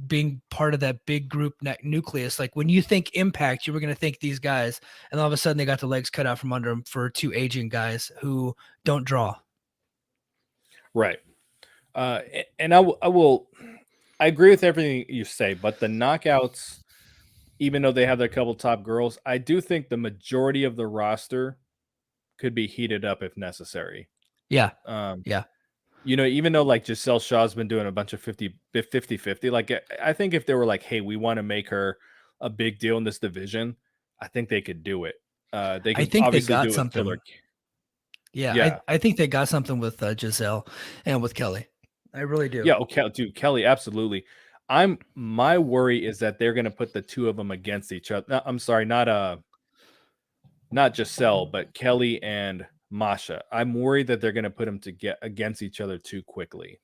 being part of that big group nucleus. Like, when you think Impact, you were going to think these guys, and all of a sudden they got the legs cut out from under them for 2 aging guys who don't draw. Right. And I agree with everything you say, but the knockouts, even though they have their couple top girls, I do think the majority of the roster could be heated up if necessary. Yeah. Even though like Giselle Shaw's been doing a bunch of 50-50, like I think if they were like, hey, we want to make her a big deal in this division, I think they could do it. They could obviously do something. Yeah. I think they got something with Giselle and with Kelly. I really do. Yeah, dude, Kelly, absolutely. My worry is that they're going to put the 2 of them against each other. No, I'm sorry, not Giselle, but Kelly and Masha. I'm worried that they're going to put them to get against each other too quickly,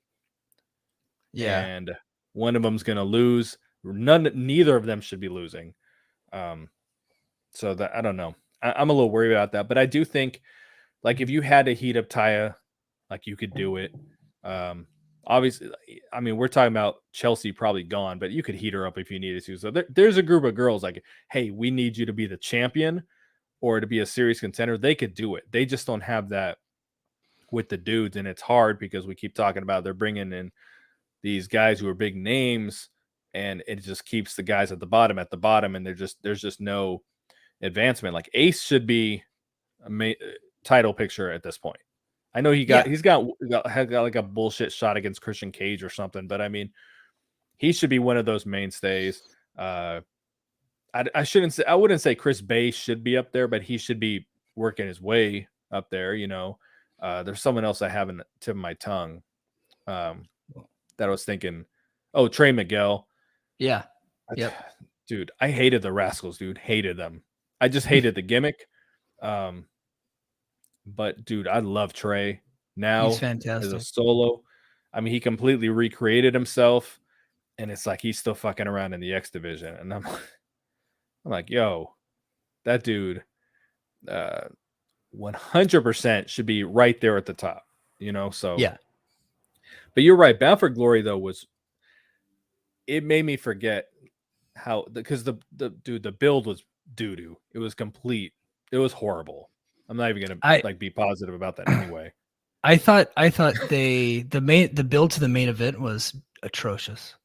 Yeah. and one of them's going to lose. Neither of them should be losing. Um, so that I don't know. I'm a little worried about that, but I do think like if you had to heat up Taya, like you could do it. Um, obviously, I mean we're talking about Chelsea probably gone, but you could heat her up if you needed to. So there's a group of girls like, hey, we need you to be the champion or to be a serious contender. They could do it. They just don't have that with the dudes, and it's hard because we keep talking about they're bringing in these guys who are big names, and it just keeps the guys at the bottom, and there's just no advancement. Like Ace should be a title picture at this point. I know Yeah. he's got like a bullshit shot against Christian Cage or something, but I mean he should be one of those mainstays. I wouldn't say Chris Bay should be up there, but he should be working his way up there. There's someone else I haven't tip of my tongue that I was thinking. Oh, Trey Miguel. Yeah. Yep. Dude, I hated the Rascals, dude. Hated them. I just hated the gimmick. But dude, I love Trey now He's as a fantastic. solo. I mean, he completely recreated himself, and it's like he's still fucking around in the X division. And I'm like, yo, that dude 100% should be right there at the top, So Yeah. But you're right. Bound for Glory though it made me forget how because the build was doo doo. It was complete. It was horrible. I'm not even gonna be positive about that anyway. I thought the build to the main event was atrocious.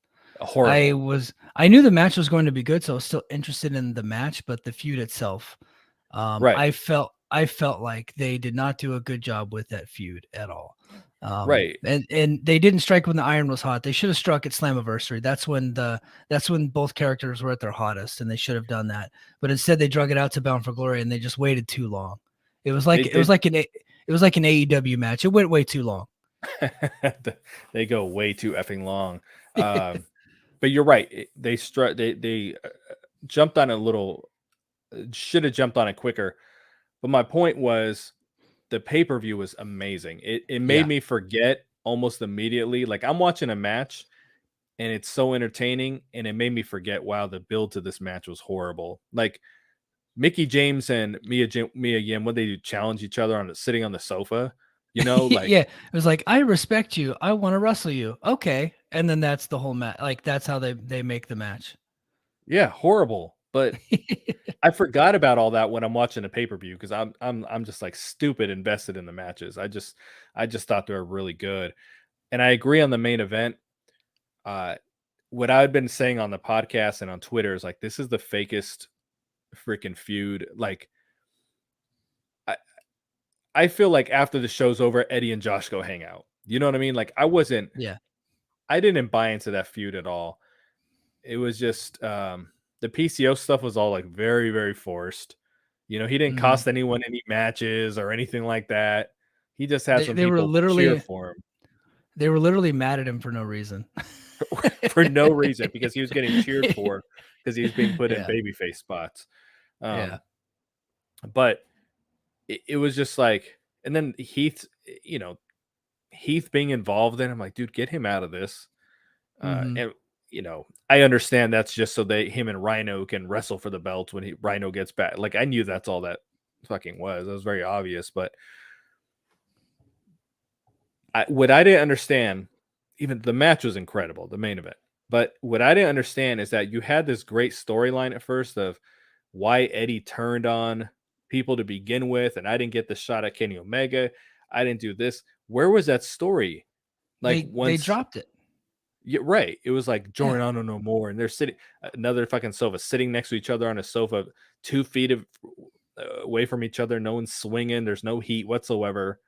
Horrible. I knew the match was going to be good, so I was still interested in the match, but the feud itself, right. I felt like they did not do a good job with that feud at all. Right. And they didn't strike when the iron was hot. They should have struck at Slammiversary. That's when both characters were at their hottest, and they should have done that. But instead, they drug it out to Bound for Glory, and they just waited too long. It was like an AEW match. It went way too long. They go way too effing long. But you're right. They jumped on it a little. Should have jumped on it quicker. But my point was the pay-per-view was amazing. It made me forget almost immediately. Like I'm watching a match and it's so entertaining, and it made me forget, wow, the build to this match was horrible. Like Mickey James and Mia Yim, when they challenge each other sitting on the sofa, like yeah, it was like, I respect you, I want to wrestle you, okay, and then that's the whole match. Like that's how they make the match. Yeah, horrible. But I forgot about all that when I'm watching a pay-per-view because I'm just like stupid invested in the matches. I just thought they were really good, and I agree on the main event. What I've been saying on the podcast and on Twitter is like this is the fakest freaking feud. Like I feel like after the show's over, Eddie and Josh go hang out. You know what I mean? Like I didn't buy into that feud at all. It was just the PCO stuff was all like very, very forced. He didn't cost anyone any matches or anything like that. He just had some people cheer for him. They were literally mad at him for no reason. For no reason, because he was getting cheered for because he was being put in babyface spots. But it was just like, and then Heath being involved in, I'm like, dude, get him out of this. And I understand that's just so him and Rhino can wrestle for the belts when Rhino gets back. Like I knew that's all that fucking was. That was very obvious, but what I didn't understand, even the match was incredible, the main event. But what I didn't understand is that you had this great storyline at first of why Eddie turned on people to begin with, and I didn't get the shot at Kenny Omega. I didn't do this. Where was that story? Like they dropped it. Yeah, right. It was like join on no more, and they're sitting another fucking sofa, sitting next to each other on a sofa, 2 feet away from each other. No one's swinging. There's no heat whatsoever.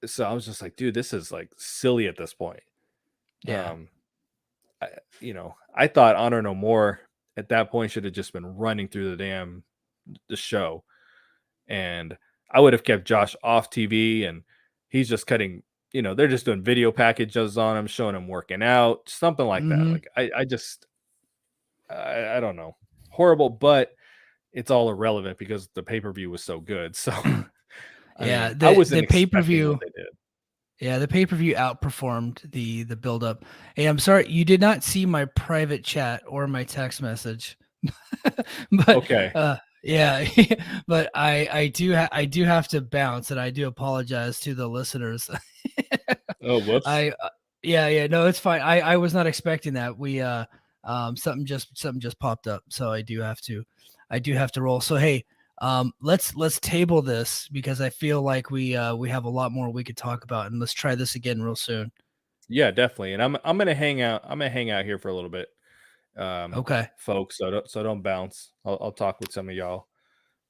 So I was just like, dude, this is like silly at this point. Yeah. I thought Honor No More at that point should have just been running through the show, and I would have kept Josh off TV, and he's just cutting. They're just doing video packages on him, showing him working out, something like that. Like I don't know, horrible, but it's all irrelevant because the pay-per-view was so good. So I Yeah, mean, I wasn't the expecting what pay-per-view they did. yeah, the pay-per-view outperformed the build-up. Hey, I'm sorry you did not see my private chat or my text message. But, Okay. yeah, but I do have to bounce, and I do apologize to the listeners. Oh, whoops. I yeah, no, it's fine. I was not expecting that. We something just popped up, so I do have to roll. So hey, let's table this because I feel like we have a lot more we could talk about, and let's try this again real soon. Yeah, definitely. And I'm gonna hang out. I'm gonna hang out here for a little bit, Okay. folks. So don't bounce. I'll talk with some of y'all.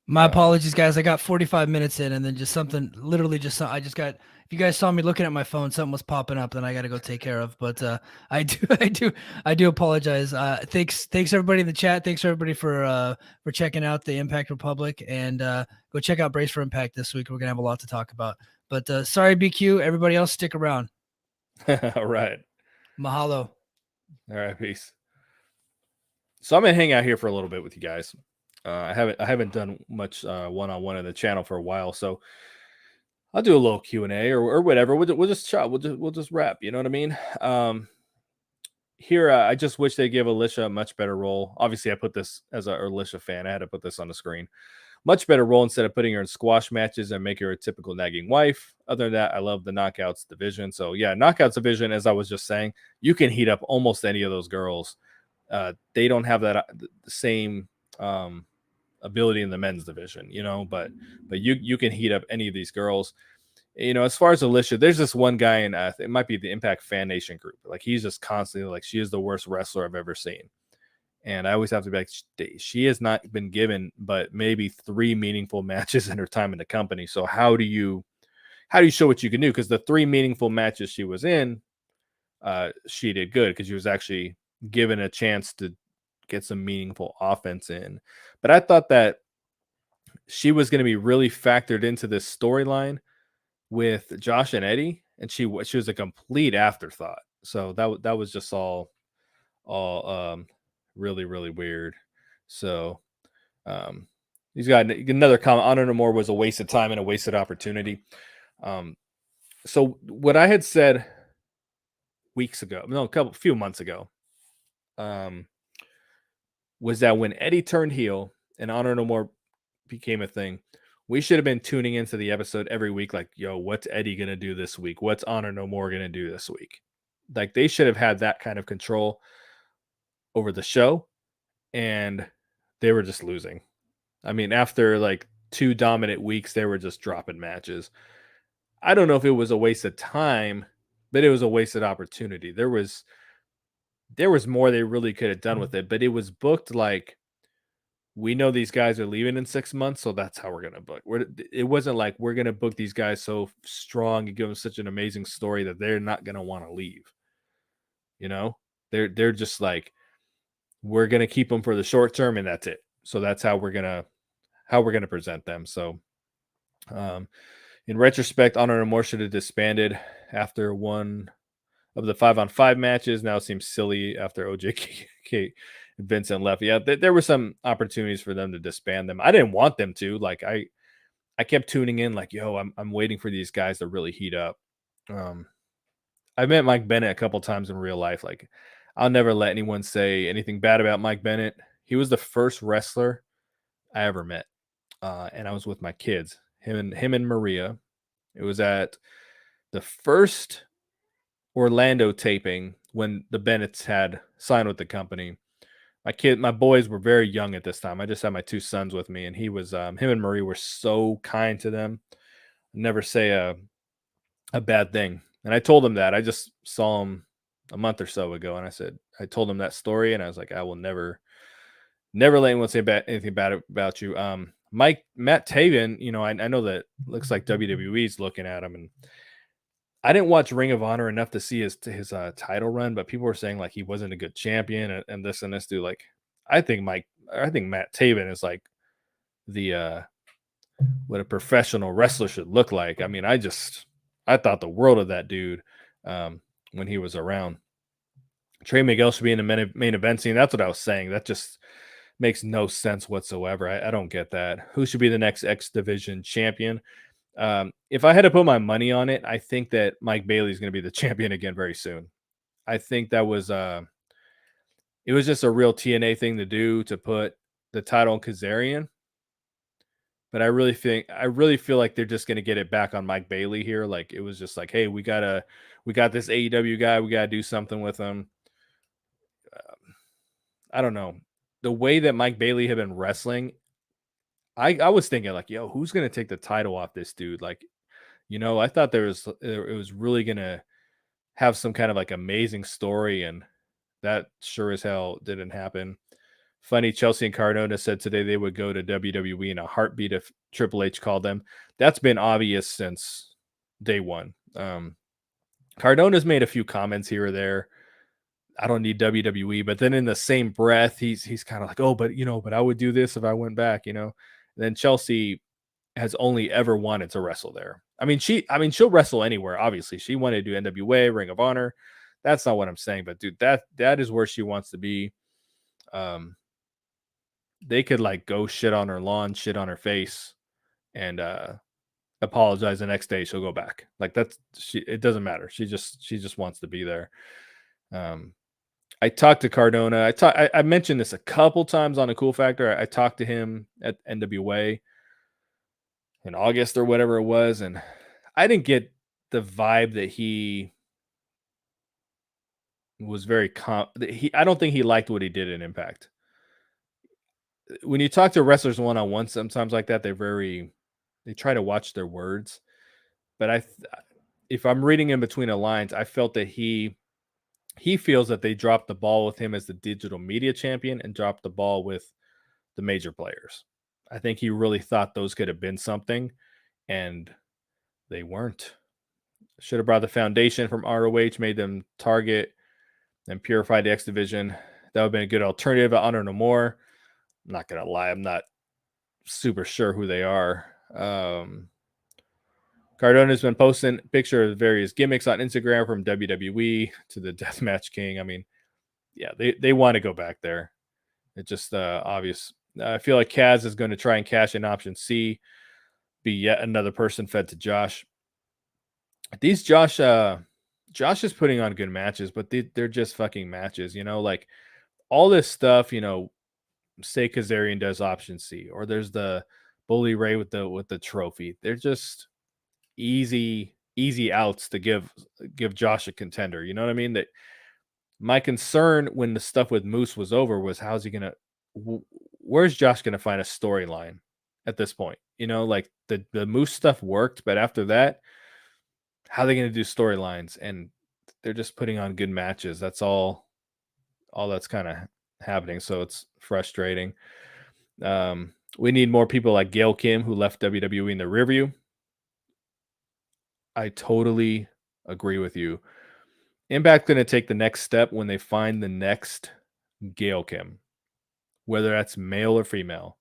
My Um, apologies, guys. I got 45 minutes in, and then just something, literally just I just got. If you guys saw me looking at my phone, something was popping up, then I got to go take care of. But I do, I do apologize. Thanks everybody in the chat. Thanks everybody for checking out the Impact Republic, and go check out Brace for Impact this week. We're gonna have a lot to talk about. But sorry, BQ. Everybody else, stick around. all right. Mahalo. All right. Peace. So I'm gonna hang out here for a little bit with you guys. I haven't done much one-on-one in the channel for a while, so I'll do a little Q&A or whatever. We'll just chat. We'll just wrap. You know what I mean? Here, I just wish they give Alicia a much better role. Obviously, I put this as a Alicia fan. I had to put this on the screen. Much better role instead of putting her in squash matches and make her a typical nagging wife. Other than that, I love the knockouts division. So yeah, knockouts division, as I was just saying, you can heat up almost any of those girls. They don't have that the same ability in the men's division, but you can heat up any of these girls. As far as Alicia, there's this one guy in it might be the Impact Fan Nation group. Like he's just constantly like, she is the worst wrestler I've ever seen. And I always have to be like, she has not been given but maybe 3 meaningful matches in her time in the company. So how do you show what you can do? Because the 3 meaningful matches she was in, she did good because she was actually given a chance to get some meaningful offense in. But I thought that she was going to be really factored into this storyline with Josh and Eddie, and she was a complete afterthought. So that was just all really really weird. So he's got another comment. Honor No More was a waste of time and a wasted opportunity. So what I had said weeks ago, no, a few months ago, was that when Eddie turned heel and Honor No More became a thing, we should have been tuning into the episode every week, like, yo, what's Eddie gonna do this week? What's Honor No More gonna do this week? Like they should have had that kind of control over the show, and they were just losing. I mean, after like 2 dominant weeks, they were just dropping matches. I don't know if it was a waste of time, but it was a wasted opportunity. There was more they really could have done with it, but it was booked like, we know these guys are leaving in 6 months, so that's how we're gonna book. It wasn't like we're gonna book these guys so strong and give them such an amazing story that they're not gonna want to leave. You know, they're just like, we're gonna keep them for the short term, and that's it. So that's how we're gonna present them. So, in retrospect, Honor No More should have disbanded after one of the 5-on-5 matches. Now it seems silly after OJK and Vincent left. Yeah, there were some opportunities for them to disband them. I didn't want them to. Like I kept tuning in, like, yo, I'm waiting for these guys to really heat up. I met Mike Bennett a couple times in real life. Like, I'll never let anyone say anything bad about Mike Bennett. He was the first wrestler I ever met, and I was with my kids, him and Maria. It was at the first Orlando taping when the Bennetts had signed with the company. My boys were very young at this time. I just had my 2 sons with me, and him and Marie were so kind to them. Never say a bad thing. And I told them that. I just saw him a month or so ago, and I told him that story, and I was like, I will never let anyone say anything bad about you. Matt Taven, I know that looks like WWE's looking at him, and I didn't watch Ring of Honor enough to see his title run, but people were saying like he wasn't a good champion and this and this dude. Like, I think Matt Taven is like the what a professional wrestler should look like. I mean, I thought the world of that dude when he was around. Trey Miguel should be in the main event scene. That's what I was saying. That just makes no sense whatsoever. I don't get that. Who should be the next X Division champion? If I had to put my money on it, I think that Mike Bailey is going to be the champion again very soon. I think that was it was just a real TNA thing to do to put the title on Kazarian. But I really feel like they're just going to get it back on Mike Bailey here. Like it was just like, hey, we got this AEW guy, we got to do something with him. I don't know. The way that Mike Bailey had been wrestling, I was thinking like, yo, who's going to take the title off this dude? Like, I thought it was really going to have some kind of like amazing story, and that sure as hell didn't happen. Funny, Chelsea and Cardona said today they would go to WWE in a heartbeat if Triple H called them. That's been obvious since day one. Cardona's made a few comments here or there. I don't need WWE, but then in the same breath, he's kind of like, oh, but I would do this if I went back, And then Chelsea has only ever wanted to wrestle there. She'll wrestle anywhere. Obviously, she wanted to do NWA, Ring of Honor. That's not what I'm saying, but dude, that is where she wants to be. They could like go shit on her lawn, shit on her face, and apologize the next day. She'll go back. Like it doesn't matter. She just wants to be there. I talked to Cardona. I mentioned this a couple times on a Cool Factor. I talked to him at NWA in August or whatever it was, and I didn't get the vibe that he was I don't think he liked what he did in Impact. When you talk to wrestlers one-on-one sometimes like that, they try to watch their words. But if I'm reading in between the lines, I felt that he feels that they dropped the ball with him as the digital media champion and dropped the ball with the major players. I think he really thought those could have been something, and they weren't. Should have brought the foundation from ROH, made them Target, and purified the X Division. That would have been a good alternative. Honor No More. I'm not going to lie. I'm not super sure who they are. Cardona's been posting pictures of various gimmicks on Instagram, from WWE to the Deathmatch King. Yeah, they want to go back there. It's just obvious. I feel like Kaz is going to try and cash in option C, be yet another person fed to Josh. These Josh is putting on good matches, but they're just fucking matches, like all this stuff, say Kazarian does option C, or there's the Bully Ray with the trophy. They're just easy outs to give Josh a contender. You know what I mean? That my concern when the stuff with Moose was over was, how's he gonna where's Josh gonna find a storyline at this point? Like the Moose stuff worked, but after that, how are they gonna do storylines? And they're just putting on good matches. That's all that's kind of happening. So it's frustrating. We need more people like Gail Kim, who left WWE in the rearview. I totally agree with you. Impact going to take the next step when they find the next Gail Kim, whether that's male or female,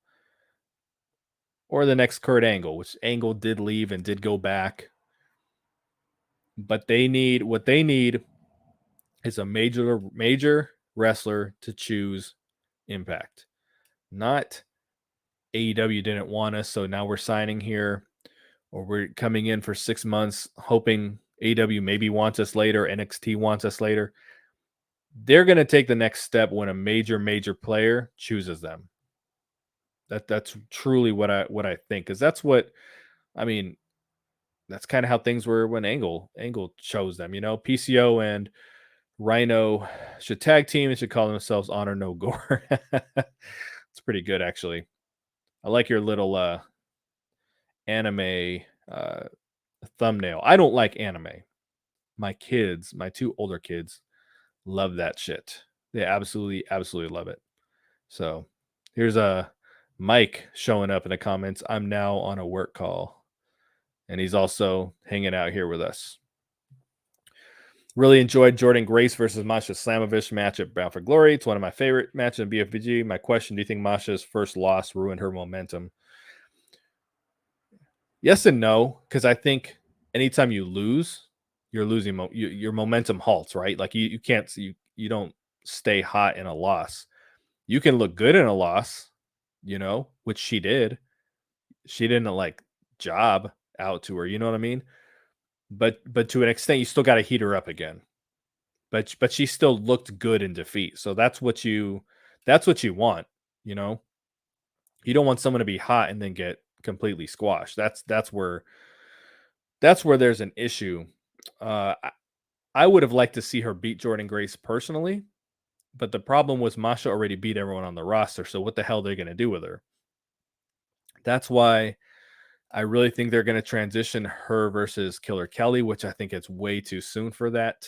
or the next Kurt Angle, which Angle did leave and did go back. But what they need is a major wrestler to choose Impact. Not AEW didn't want us, so now we're signing here, or we're coming in for 6 months hoping AEW maybe wants us later, NXT wants us later. They're going to take the next step when a major player chooses them. That's truly what I think, because that's kind of how things were when Angle chose them. PCO and Rhino should tag team and should call themselves Honor No Gore. It's pretty good, actually. I like your little anime thumbnail. I don't like anime. My two older kids, love that shit. They absolutely love it. So here's a Mike showing up in the comments. I'm now on a work call, and he's also hanging out here with us. Really enjoyed Jordan Grace versus Masha Slamovich match at Bound for Glory. It's one of my favorite matches in BFBG. My question: do you think Masha's first loss ruined her momentum? Yes and no, because I think anytime you lose, you're losing your momentum halts, right? Like you can't you don't stay hot in a loss. You can look good in a loss, which she did. She didn't like job. out to her. You know what I mean? But to an extent, you still got to heat her up again. But she still looked good in defeat. So that's what you want. You know, you don't want someone to be hot and then get completely squashed. That's where there's an issue. I would have liked to see her beat Jordan Grace personally, but the problem was Masha already beat everyone on the roster. So what the hell are they going to do with her? That's why I really think they're going to transition her versus Killer Kelly, which I think it's way too soon for that.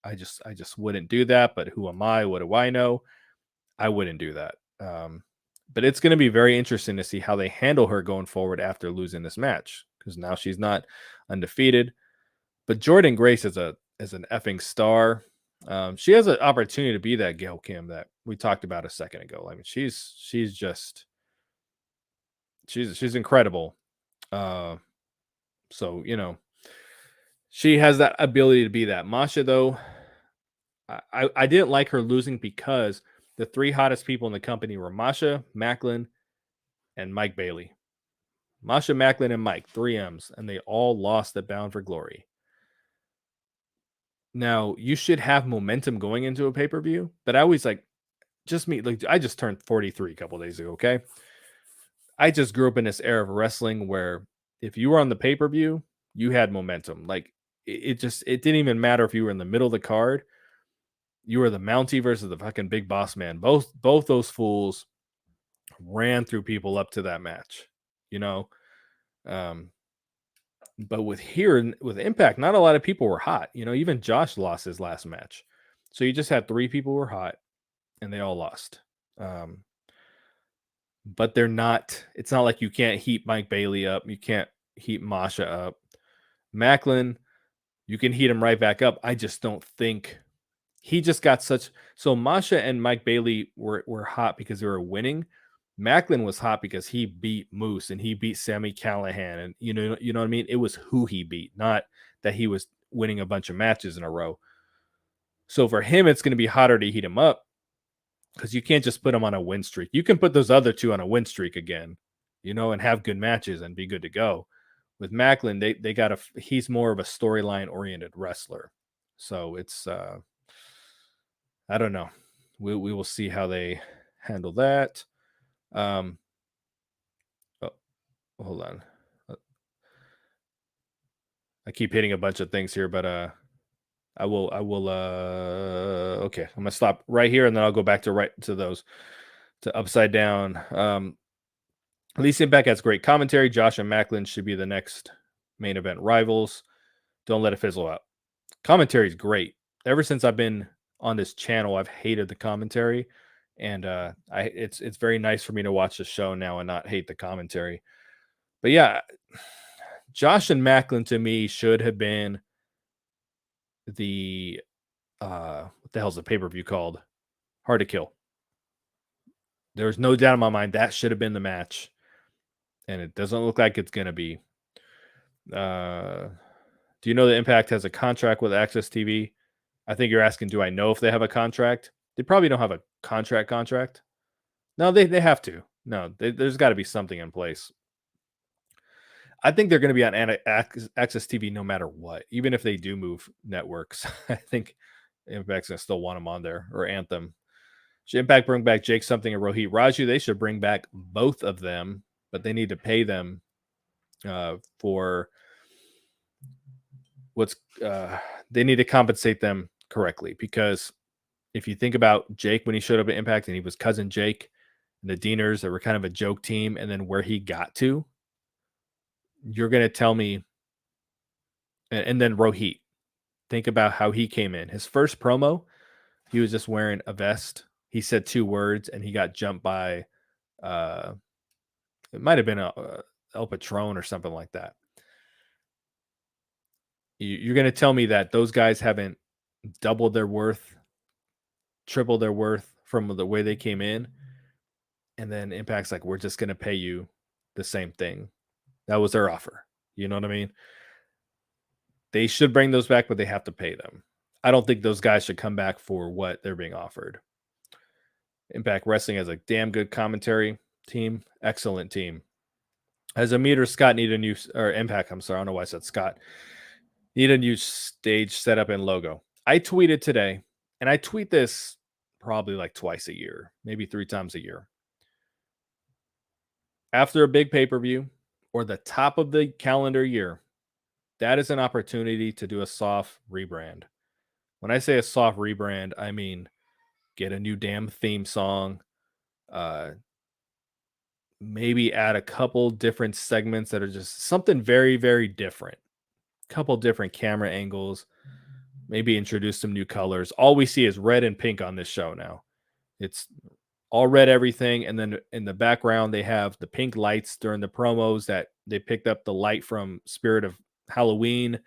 I just wouldn't do that. But who am I? What do I know? I wouldn't do that. But it's going to be very interesting to see how they handle her going forward after losing this match, because now she's not undefeated. But Jordan Grace is an effing star. She has an opportunity to be that Gail Kim that we talked about a second ago. I mean, she's incredible. So she has that ability to be that. Masha, though, I didn't like her losing because the three hottest people in the company were Masha, Macklin, and Mike Bailey. Masha, Macklin, and Mike, 3 M's, and they all lost at Bound for Glory. Now, you should have momentum going into a pay-per-view, but I always I just turned 43 a couple days ago, okay? I just grew up in this era of wrestling where if you were on the pay-per-view, you had momentum. Like it didn't even matter if you were in the middle of the card. You were the Mountie versus the fucking Big Boss Man. Both those fools ran through people up to that match, you know. But with Impact, not a lot of people were hot. You know, even Josh lost his last match. So you just had 3 people who were hot and they all lost. But they're not, it's not like you can't heat Mike Bailey up. You can't heat Masha up. Macklin, you can heat him right back up. I just don't think he just got such. So Masha and Mike Bailey were hot because they were winning. Macklin was hot because he beat Moose and he beat Sammy Callahan. And you know what I mean? It was who he beat, not that he was winning a bunch of matches in a row. So for him, it's going to be hotter to heat him up, because you can't just put them on a win streak. You can put those other 2 on a win streak again, and have good matches and be good to go. With Macklin, they got he's more of a storyline oriented wrestler. So it's I don't know. We will see how they handle that. Oh, hold on. I keep hitting a bunch of things here, but I will okay, I'm gonna stop right here and then I'll go back to those to Upside Down. At least Impact has great commentary. Josh and Macklin should be the next main event rivals. Don't let it fizzle out. Commentary is great. Ever since I've been on this channel, I've hated the commentary, and it's very nice for me to watch the show now and not hate the commentary. But yeah, Josh and Macklin to me should have been the what the hell's the pay-per-view called? Hard to Kill. There's no doubt in my mind that should have been the match, and it doesn't look like it's gonna be. Do you know that Impact has a contract with Access TV? I think you're asking, do I know if they have a contract? They probably don't have a contract. No, they have to. No, there's got to be something in place. I think they're going to be on Access TV no matter what, even if they do move networks. I think Impact's going to still want them on there, or Anthem. Should Impact bring back Jake Something and Rohit Raju? They should bring back both of them, but they need to pay them for they need to compensate them correctly, because if you think about Jake when he showed up at Impact and he was cousin Jake and the Deaners that were kind of a joke team, and then where he got to, you're going to tell me, and then Rohit, think about how he came in. His first promo, he was just wearing a vest. He said 2 words and he got jumped by it might have been El Patron or something like that. You're going to tell me that those guys haven't doubled their worth, tripled their worth from the way they came in, and then Impact's like, we're just going to pay you the same thing. That was their offer. You know what I mean? They should bring those back, but they have to pay them. I don't think those guys should come back for what they're being offered. Impact Wrestling has a damn good commentary team. Excellent team. As a meter, Scott need a new or Impact. I'm sorry, I don't know why I said Scott. Need a new stage setup and logo. I tweeted today, and I tweet this probably like twice a year, maybe 3 times a year. After a big pay-per-view or the top of the calendar year, that is an opportunity to do a soft rebrand. When I say a soft rebrand, I mean get a new damn theme song, uh, maybe add a couple different segments that are just something very, very different. Couple different camera angles, maybe introduce some new colors. All we see is red and pink on this show now. It's all red everything, and then in the background they have the pink lights during the promos that they picked up the light from Spirit of Halloween,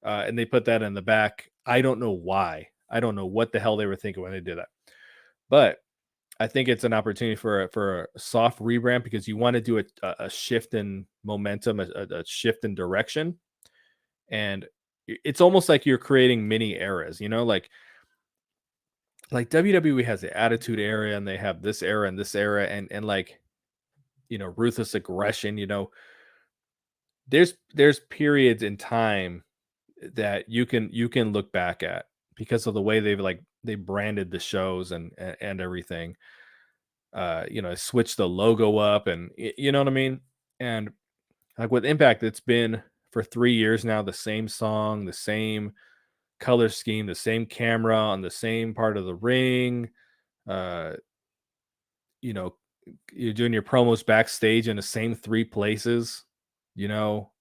and they put that in the back. I don't know why. I don't know what the hell they were thinking when they did that, but I think it's an opportunity for a soft rebrand because you want to do a shift in momentum, a shift in direction, and it's almost like you're creating mini eras. You know, like WWE has the Attitude Era, and they have this era and this era, and like ruthless aggression. There's periods in time that you can look back at because of the way they branded the shows and everything. Switch the logo up, and you know what I mean. And like with Impact, it's been for 3 years now the same song, the same color scheme, the same camera on the same part of the ring. Uh, you know, you're doing your promos backstage in the same 3 places. You know,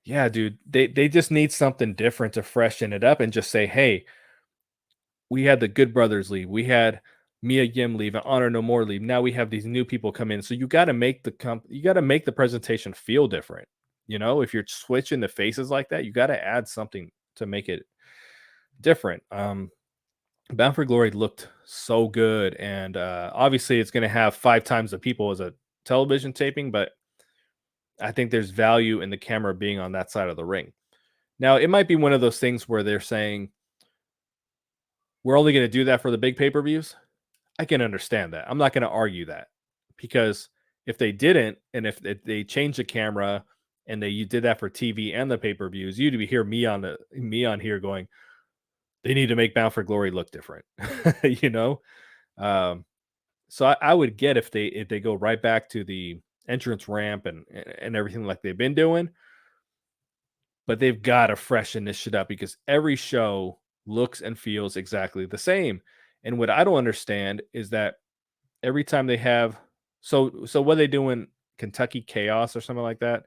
yeah, dude, they just need something different to freshen it up and just say, hey, we had the Good Brothers leave, we had Mia Yim leave, and Honor No More leave. Now we have these new people come in, so you got to make the presentation feel different. If you're switching the faces like that, you got to add something to make it different. Bound for Glory looked so good, and obviously it's going to have 5 times the people as a television taping, but I think there's value in the camera being on that side of the ring. Now, it might be one of those things where they're saying we're only going to do that for the big pay-per-views. I can understand that. I'm not going to argue that, because if they didn't, and if they changed the camera and you did that for TV and the pay-per-views, you'd hear me on here going, they need to make Bound for Glory look different. you know. So I would get if they go right back to the entrance ramp and everything like they've been doing, but they've got to freshen this shit up because every show looks and feels exactly the same. And what I don't understand is that every time they have so what they do in Kentucky Chaos or something like that,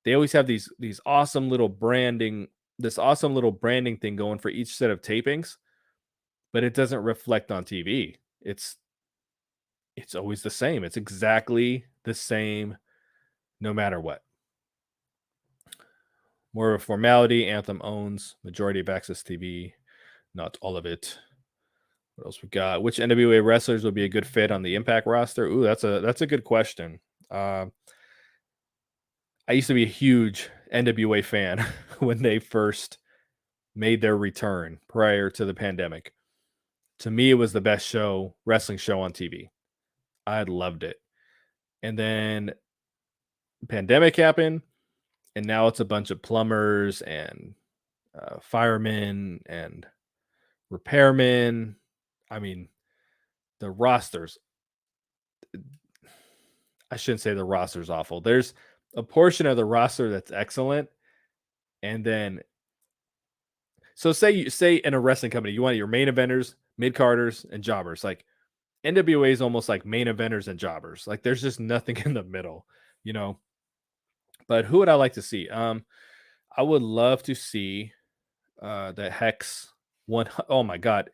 they always have these awesome little branding thing going for each set of tapings, but it doesn't reflect on TV. It's always the same. It's exactly the same no matter what. More of a formality. Anthem owns majority of Access TV, not all of it. What else we got? Which NWA wrestlers would be a good fit on the Impact roster? Ooh, that's a good question. I used to be a huge NWA fan when they first made their return prior to the pandemic. To me, it was the best wrestling show on TV. I loved it. And then pandemic happened, and now it's a bunch of plumbers and firemen and repairmen. I mean, the rosters. I shouldn't say the roster's awful. There's a portion of the roster that's excellent, and then so say in a wrestling company you want your main eventers, mid carders, and jobbers. Like NWA is almost like main eventers and jobbers. Like there's just nothing in the middle, you know. But who would I like to see? I would love to see the Hex one. Oh my god,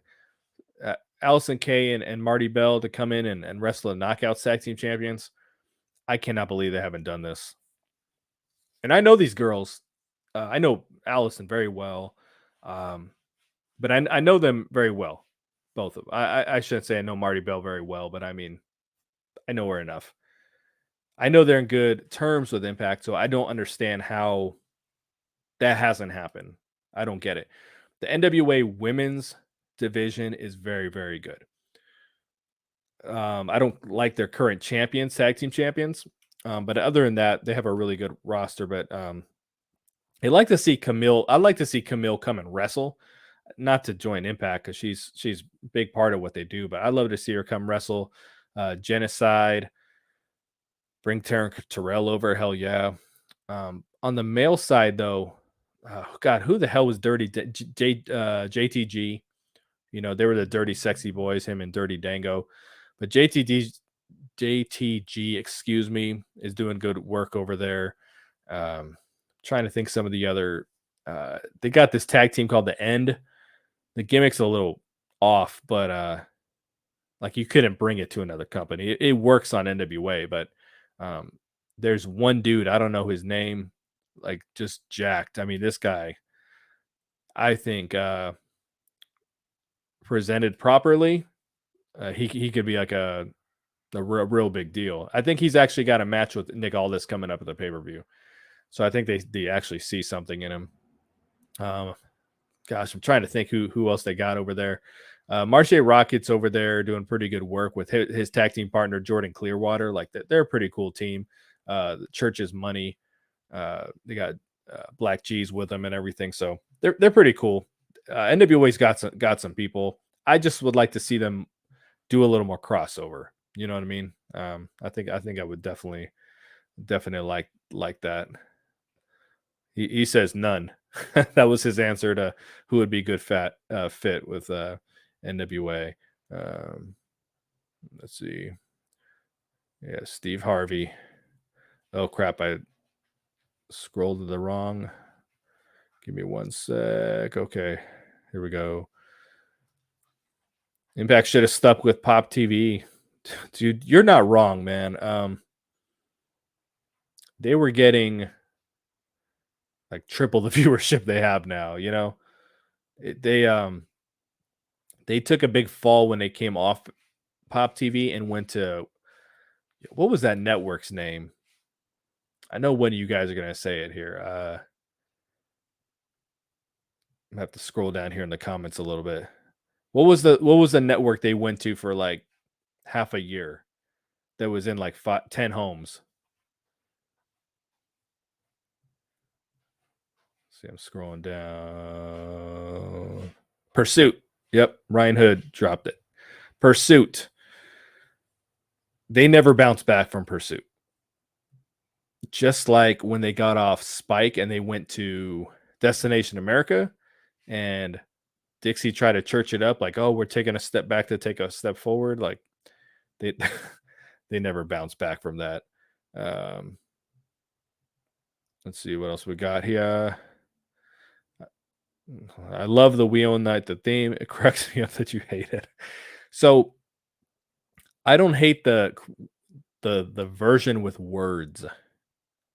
Allison Kay and Marty Bell to come in and wrestle the Knockouts Tag Team Champions. I cannot believe they haven't done this. And I know these girls. I know Allison very well, but I know them very well. Both of them. I shouldn't say I know Marty Bell very well, but I mean I know her enough. I know they're in good terms with Impact, so I don't understand how that hasn't happened. I don't get it. The NWA women's division is very, very good. I don't like their current champions, tag team champions. But other than that, they have a really good roster. But I'd like to see Camille. I'd like to see Camille come and wrestle, not to join Impact because she's a big part of what they do. But I'd love to see her come wrestle. Genocide, bring Taryn Terrell over. Hell yeah. On the male side, though, oh God, who the hell was JTG? You know, they were the Dirty Sexy Boys, him and Dirty Dango. But JTG, excuse me, is doing good work over there. Trying to think some of the other. They got this tag team called The End. The gimmick's a little off, but like you couldn't bring it to another company. It works on NWA, but there's one dude, I don't know his name, like just jacked. I mean, this guy, I think presented properly, he could be like a real big deal. I think he's actually got a match with Nick Aldis coming up at the pay-per-view. So I think they actually see something in him. Gosh, I'm trying to think who else they got over there. Marche Rockets over there doing pretty good work with his tag team partner Jordan Clearwater. Like they're a pretty cool team. The Church's Money. They got Black Cheese with them and everything. So they're pretty cool. NWA's got some people. I just would like to see them do a little more crossover. You know what I mean? I think I would definitely like that. He says none. That was his answer to who would be good fit with NWA. Let's see. Yeah, Steve Harvey. Oh crap! I scrolled to the wrong. Give me one sec. Okay, here we go. Impact should have stuck with Pop TV. Dude, you're not wrong, man. They were getting like triple the viewership they have now, you know. They took a big fall when they came off Pop TV and went to, what was that network's name? I know one of you guys are going to say it here. I have to scroll down here in the comments a little bit. What was the network they went to for like half a year that was in like 10 homes? See, I'm scrolling down. Pursuit. Yep, Ryan Hood dropped it. Pursuit. They never bounced back from Pursuit. Just like when they got off Spike and they went to Destination America and Dixie tried to church it up like, oh, we're taking a step back to take a step forward. Like they they never bounced back from that. Let's see what else we got here. I love the Wheel Night, the theme. It cracks me up that you hate it. So I don't hate the version with words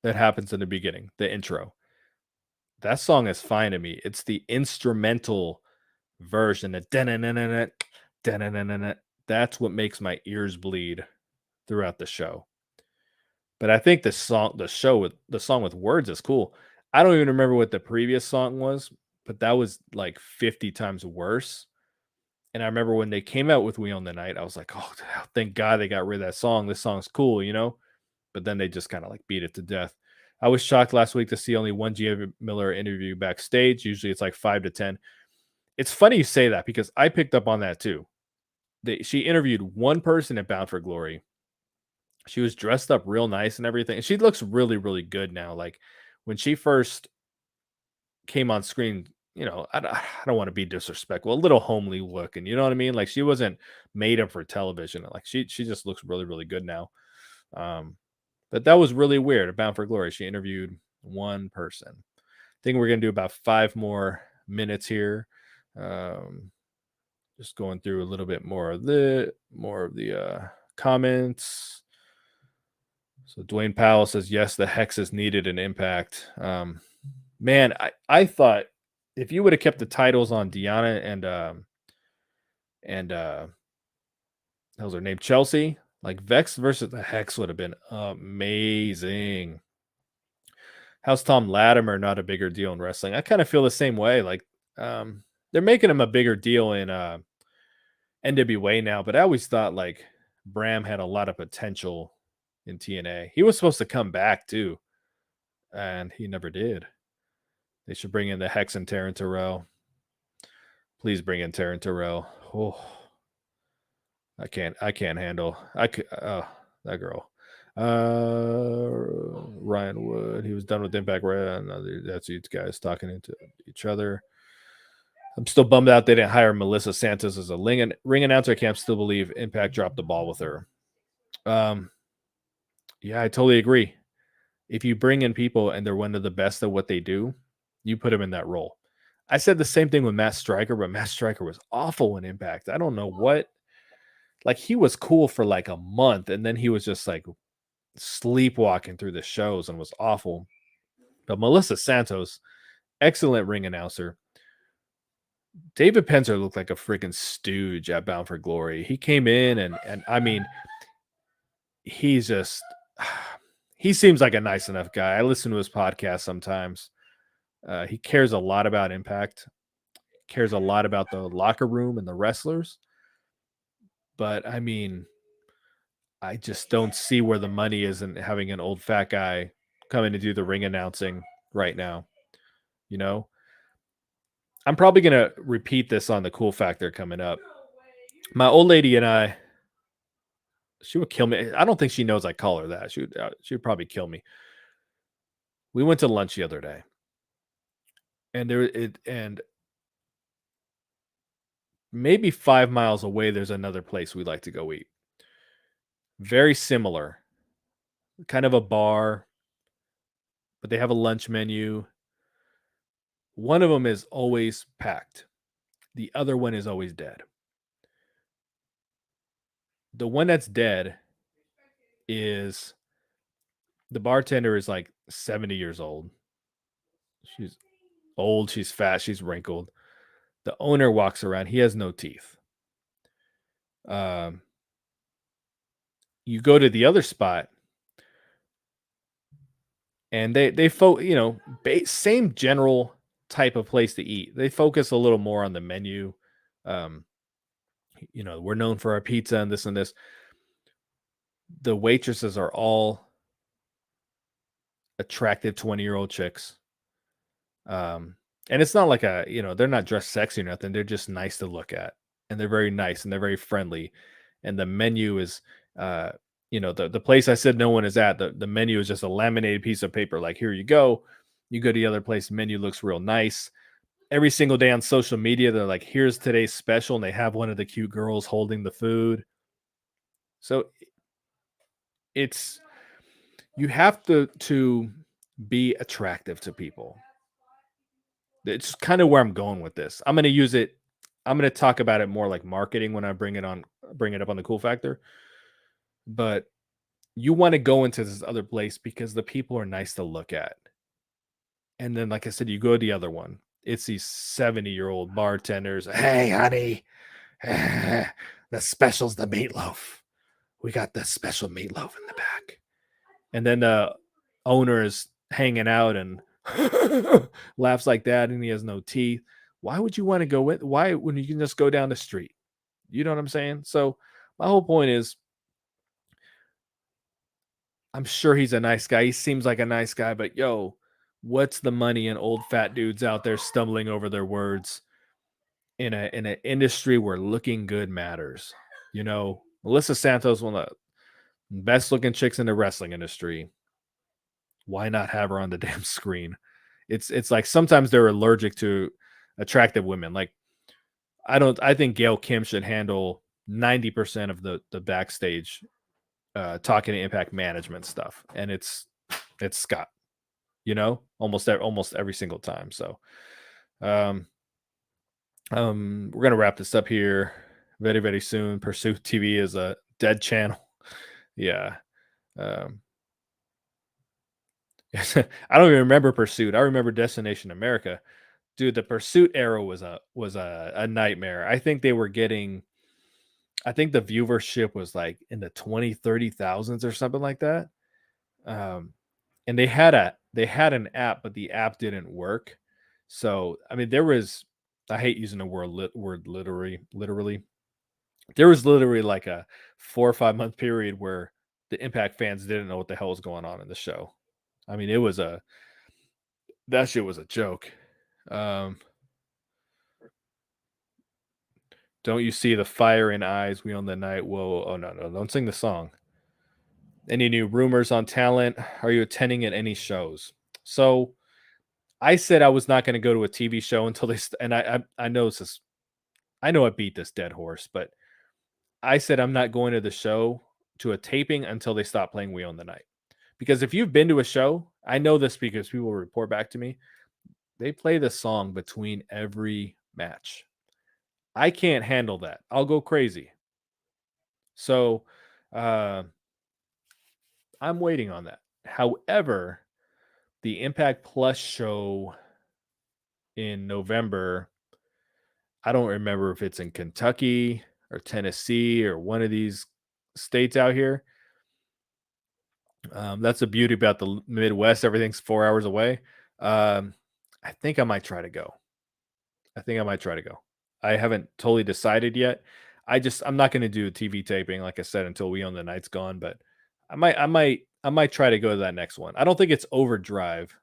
that happens in the beginning, the intro. That song is fine to me. It's the instrumental version, the that's what makes my ears bleed throughout the show. But I think the song with words is cool. I don't even remember what the previous song was, but that was like 50 times worse. And I remember when they came out with We Own the Night, I was like, oh, thank God they got rid of that song. This song's cool, you know? But then they just kind of like beat it to death. I was shocked last week to see only one Gia Miller interview backstage. Usually it's like 5 to 10. It's funny you say that because I picked up on that too. She interviewed one person at Bound for Glory. She was dressed up real nice and everything. And she looks really, really good now. Like when she first came on screen, you know, I don't want to be disrespectful, a little homely looking, you know what I mean? Like she wasn't made up for television. Like she just looks really, really good now. But that was really weird. At Bound for Glory, she interviewed one person. I think we're gonna do about 5 more minutes here. Just going through a little bit more of the comments. So Dwayne Powell says yes, the hex is needed in Impact. Man, I thought if you would have kept the titles on Deanna and that was her name, Chelsea, like Vex versus the Hex would have been amazing. How's Tom Latimer not a bigger deal in wrestling? I kind of feel the same way. Like they're making him a bigger deal in NWA now, but I always thought like Bram had a lot of potential in TNA. He was supposed to come back too, and he never did. They should bring in the Hex and Taryn Terrell. Please bring in Taryn Terrell. Oh, I can't handle. That girl. Ryan Wood. He was done with Impact Red. That's these guys talking into each other. I'm still bummed out they didn't hire Melissa Santos as a ring announcer. I can't still believe Impact dropped the ball with her. Yeah, I totally agree. If you bring in people and they're one of the best at what they do, you put them in that role. I said the same thing with Matt Striker, but Matt Striker was awful in Impact. I don't know what. Like, he was cool for like a month, and then he was just like sleepwalking through the shows and was awful. But Melissa Santos, excellent ring announcer. David Penzer looked like a freaking stooge at Bound for Glory. He came in and I mean, he's just he seems like a nice enough guy. I listen to his podcast sometimes. He cares a lot about Impact, cares a lot about the locker room and the wrestlers. But I mean, I just don't see where the money is in having an old fat guy coming to do the ring announcing right now. You know, I'm probably going to repeat this on the Cool Factor coming up. My old lady and I, she would kill me. I don't think she knows I call her that. She would probably kill me. We went to lunch the other day, and maybe 5 miles away, there's another place we like to go eat. Very similar, kind of a bar, but they have a lunch menu. One of them is always packed. The other one is always dead. The one that's dead is the bartender is like 70 years old. She's old, she's fat, she's wrinkled. The owner walks around, he has no teeth. You go to the other spot, and same general type of place to eat. They focus a little more on the menu. We're known for our pizza and this and this. The waitresses are all attractive 20-year-old chicks. And it's not like they're not dressed sexy or nothing. They're just nice to look at, and they're very nice and they're very friendly. And the menu is, the place I said no one is at. The menu is just a laminated piece of paper. Like, here you go. You go to the other place, menu looks real nice. Every single day on social media, they're like, here's today's special, and they have one of the cute girls holding the food. So you have to be attractive to people. It's kind of where I'm going with this. I'm going to use it. I'm going to talk about it more like marketing when I bring it up on the Cool Factor. But you want to go into this other place because the people are nice to look at. And then, like I said, you go to the other one. It's these 70-year-old bartenders. Hey, honey, the special's the meatloaf. We got the special meatloaf in the back. And then the owner is hanging out and laughs like that, and he has no teeth. Why would you want to go with? Why when you can just go down the street? You know what I'm saying? So my whole point is, I'm sure he's a nice guy. He seems like a nice guy, but what's the money in old fat dudes out there stumbling over their words in an industry where looking good matters? Melissa Santos, one of the best looking chicks in the wrestling industry. Why not have her on the damn screen? It's like sometimes they're allergic to attractive women. Like, I think Gail Kim should handle 90% of the backstage talking to Impact management stuff, and it's Scott, almost every single time. So we're gonna wrap this up here very, very soon. Pursuit TV is a dead channel. Yeah. I don't even remember Pursuit. I remember Destination America. Dude, the Pursuit era was a nightmare. I think the viewership was like in the 20,000-30,000s or something like that. And they had an app, but the app didn't work. So I mean, I hate using the word literally. There was literally like a 4 or 5 month period where the Impact fans didn't know what the hell was going on in the show. I mean, that shit was a joke. Don't you see the fire in eyes? We own the night. Whoa. Oh, no. Don't sing the song. Any new rumors on talent? Are you attending at any shows? So I said I was not going to go to a TV show until they, and I know this is, I know I beat this dead horse, but I said I'm not going to the show to a taping until they stop playing We Own the Night. Because if you've been to a show, I know this because people report back to me, they play the song between every match. I can't handle that. I'll go crazy. So I'm waiting on that. However, the Impact Plus show in November, I don't remember if it's in Kentucky or Tennessee or one of these states out here. That's the beauty about the Midwest. Everything's 4 hours away. I think I might try to go. I haven't totally decided yet. I'm not going to do a TV taping, like I said, until We Own the Night's gone. But I might try to go to that next one. I don't think it's Overdrive.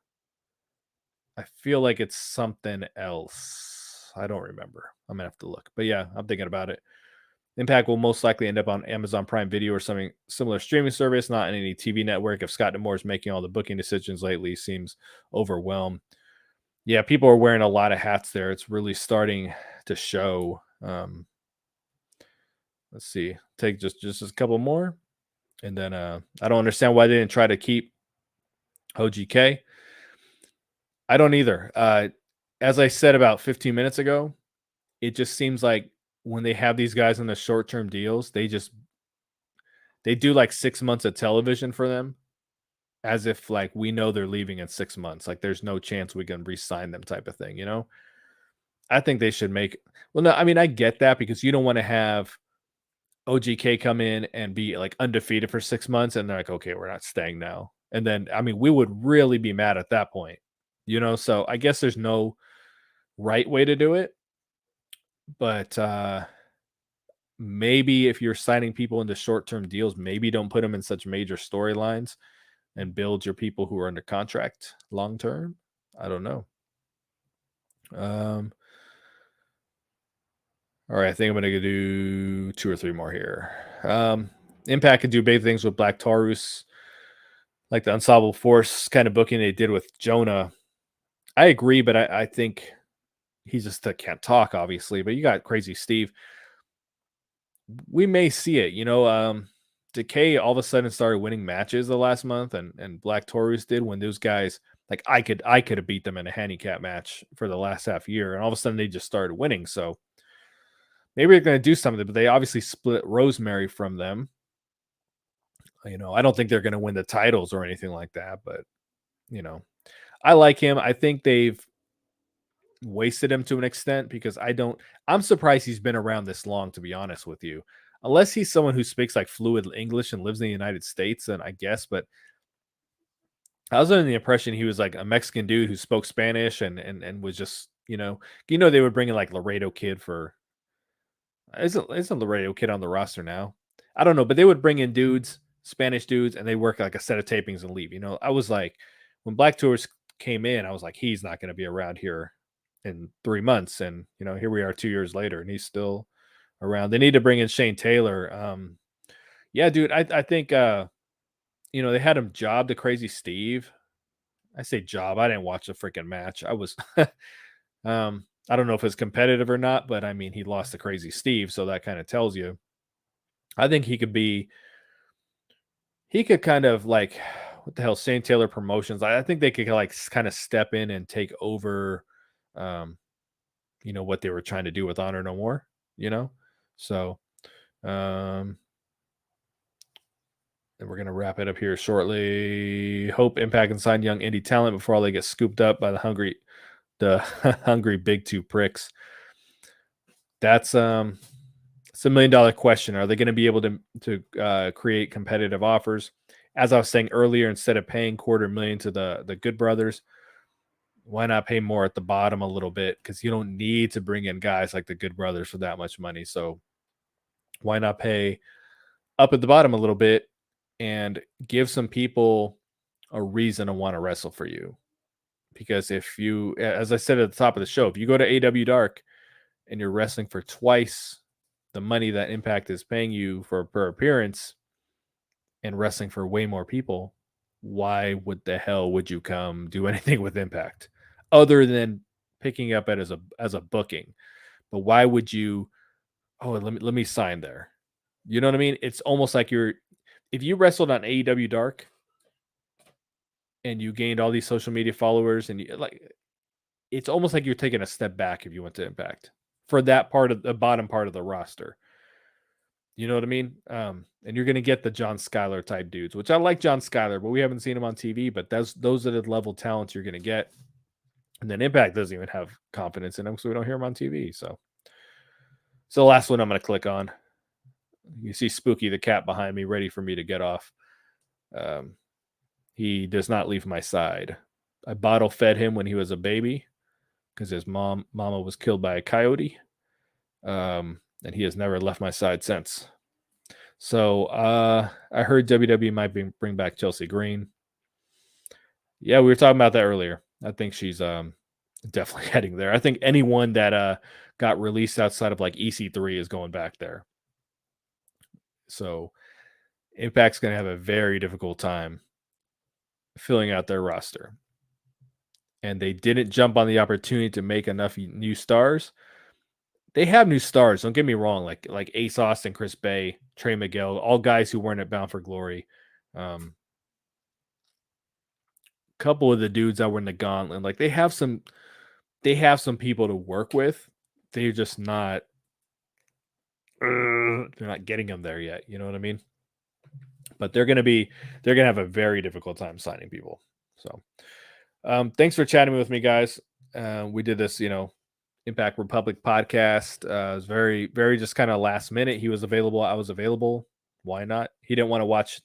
I feel like it's something else. I don't remember. I'm gonna have to look. But yeah, I'm thinking about it. Impact will most likely end up on Amazon Prime Video or something similar streaming service, not in any TV network. If Scott D'Amore is making all the booking decisions lately, seems overwhelmed. Yeah, people are wearing a lot of hats there. It's really starting to show. Let's see. Take just a couple more. And then I don't understand why they didn't try to keep OGK. I don't either. As I said about 15 minutes ago, it just seems like when they have these guys on the short-term deals, they do like 6 months of television for them as if like we know they're leaving in 6 months. Like there's no chance we can re-sign them type of thing, you know? I think they should make well, no, I mean, I get that because you don't want to have OGK come in and be like undefeated for 6 months and they're like, okay, we're not staying now. And then I mean, we would really be mad at that point, you know? So I guess there's no right way to do it. But maybe if you're signing people into short-term deals, maybe don't put them in such major storylines and build your people who are under contract long term. I don't know. All right, I think I'm gonna do 2 or 3 more here. Impact can do big things with Black Taurus, like the Unstoppable Force kind of booking they did with Jonah. I agree, but I think he just can't talk, obviously. But you got Crazy Steve. We may see it, you know. Decay all of a sudden started winning matches the last month, and Black Taurus did when those guys like I could have beat them in a handicap match for the last half year, and all of a sudden they just started winning. So maybe they're going to do something, but they obviously split Rosemary from them. You know, I don't think they're going to win the titles or anything like that, but you know, I like him. I think they've wasted him to an extent because I'm surprised he's been around this long, to be honest with you. Unless he's someone who speaks like fluid English and lives in the United States, then I guess. But I was under the impression he was like a Mexican dude who spoke Spanish and was just, they would bring in like Laredo Kid for isn't Laredo Kid on the roster now? I don't know, but they would bring in dudes, Spanish dudes, and they work like a set of tapings and leave. You know, I was like, when Black Tours came in, I was like, he's not going to be around here in 3 months, and here we are 2 years later, and he's still around. They need to bring in Shane Taylor. Yeah, dude, I think they had him job to Crazy Steve. I say job. I didn't watch the freaking match. I was I don't know if it's competitive or not, but I mean, he lost to Crazy Steve, so that kind of tells you. I think he could kind of like, what the hell, Shane Taylor Promotions. I think they could like kind of step in and take over, what they were trying to do with Honor No More, So, and we're going to wrap it up here shortly. Hope Impact can sign young indie talent before all they get scooped up by the hungry big two pricks. It's a $1 million question. Are they going to be able to create competitive offers? As I was saying earlier, instead of paying $250,000 to the Good Brothers, why not pay more at the bottom a little bit? Because you don't need to bring in guys like the Good Brothers for that much money. So why not pay up at the bottom a little bit and give some people a reason to want to wrestle for you. Because if you, as I said at the top of the show, if you go to AW Dark and you're wrestling for twice the money that Impact is paying you for per appearance and wrestling for way more people, why would the hell would you come do anything with Impact other than picking up it as a booking? But why would you? Oh, let me sign there. You know what I mean? It's almost like if you wrestled on AEW Dark and you gained all these social media followers and it's almost like you're taking a step back if you went to Impact for that part of the bottom part of the roster. You know what I mean? And you're going to get the John Skyler type dudes, which I like John Skyler, but we haven't seen him on TV. But those are the level talents you're going to get. And then Impact doesn't even have confidence in him, so we don't hear him on TV. So the last one I'm going to click on. You see Spooky the cat behind me, ready for me to get off. He does not leave my side. I bottle fed him when he was a baby because his mama was killed by a coyote. And he has never left my side since. So I heard WWE might bring back Chelsea Green. Yeah, we were talking about that earlier. I think she's definitely heading there. I think anyone that got released outside of like EC3 is going back there. So Impact's going to have a very difficult time filling out their roster. And they didn't jump on the opportunity to make enough new stars. They have new stars. Don't get me wrong. Like Ace Austin, Chris Bay, Trey Miguel, all guys who weren't at Bound for Glory. Couple of the dudes that were in the Gauntlet. Like they have some people to work with. They're just not. They're not getting them there yet. You know what I mean? But they're gonna have a very difficult time signing people. So, thanks for chatting with me, guys. We did this, Impact Republic podcast. It was very, very just kind of last minute. He was available. I was available. Why not? He didn't want to watch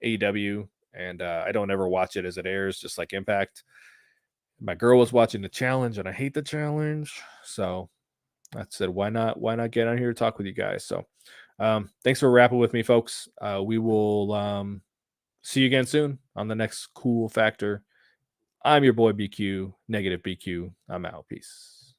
AEW, and I don't ever watch it as it airs, just like Impact. My girl was watching the challenge, and I hate the challenge. So I said, why not? Why not get on here to talk with you guys? So thanks for rapping with me, folks. We will see you again soon on the next Cool Factor. I'm your boy BQ, negative BQ. I'm out. Peace.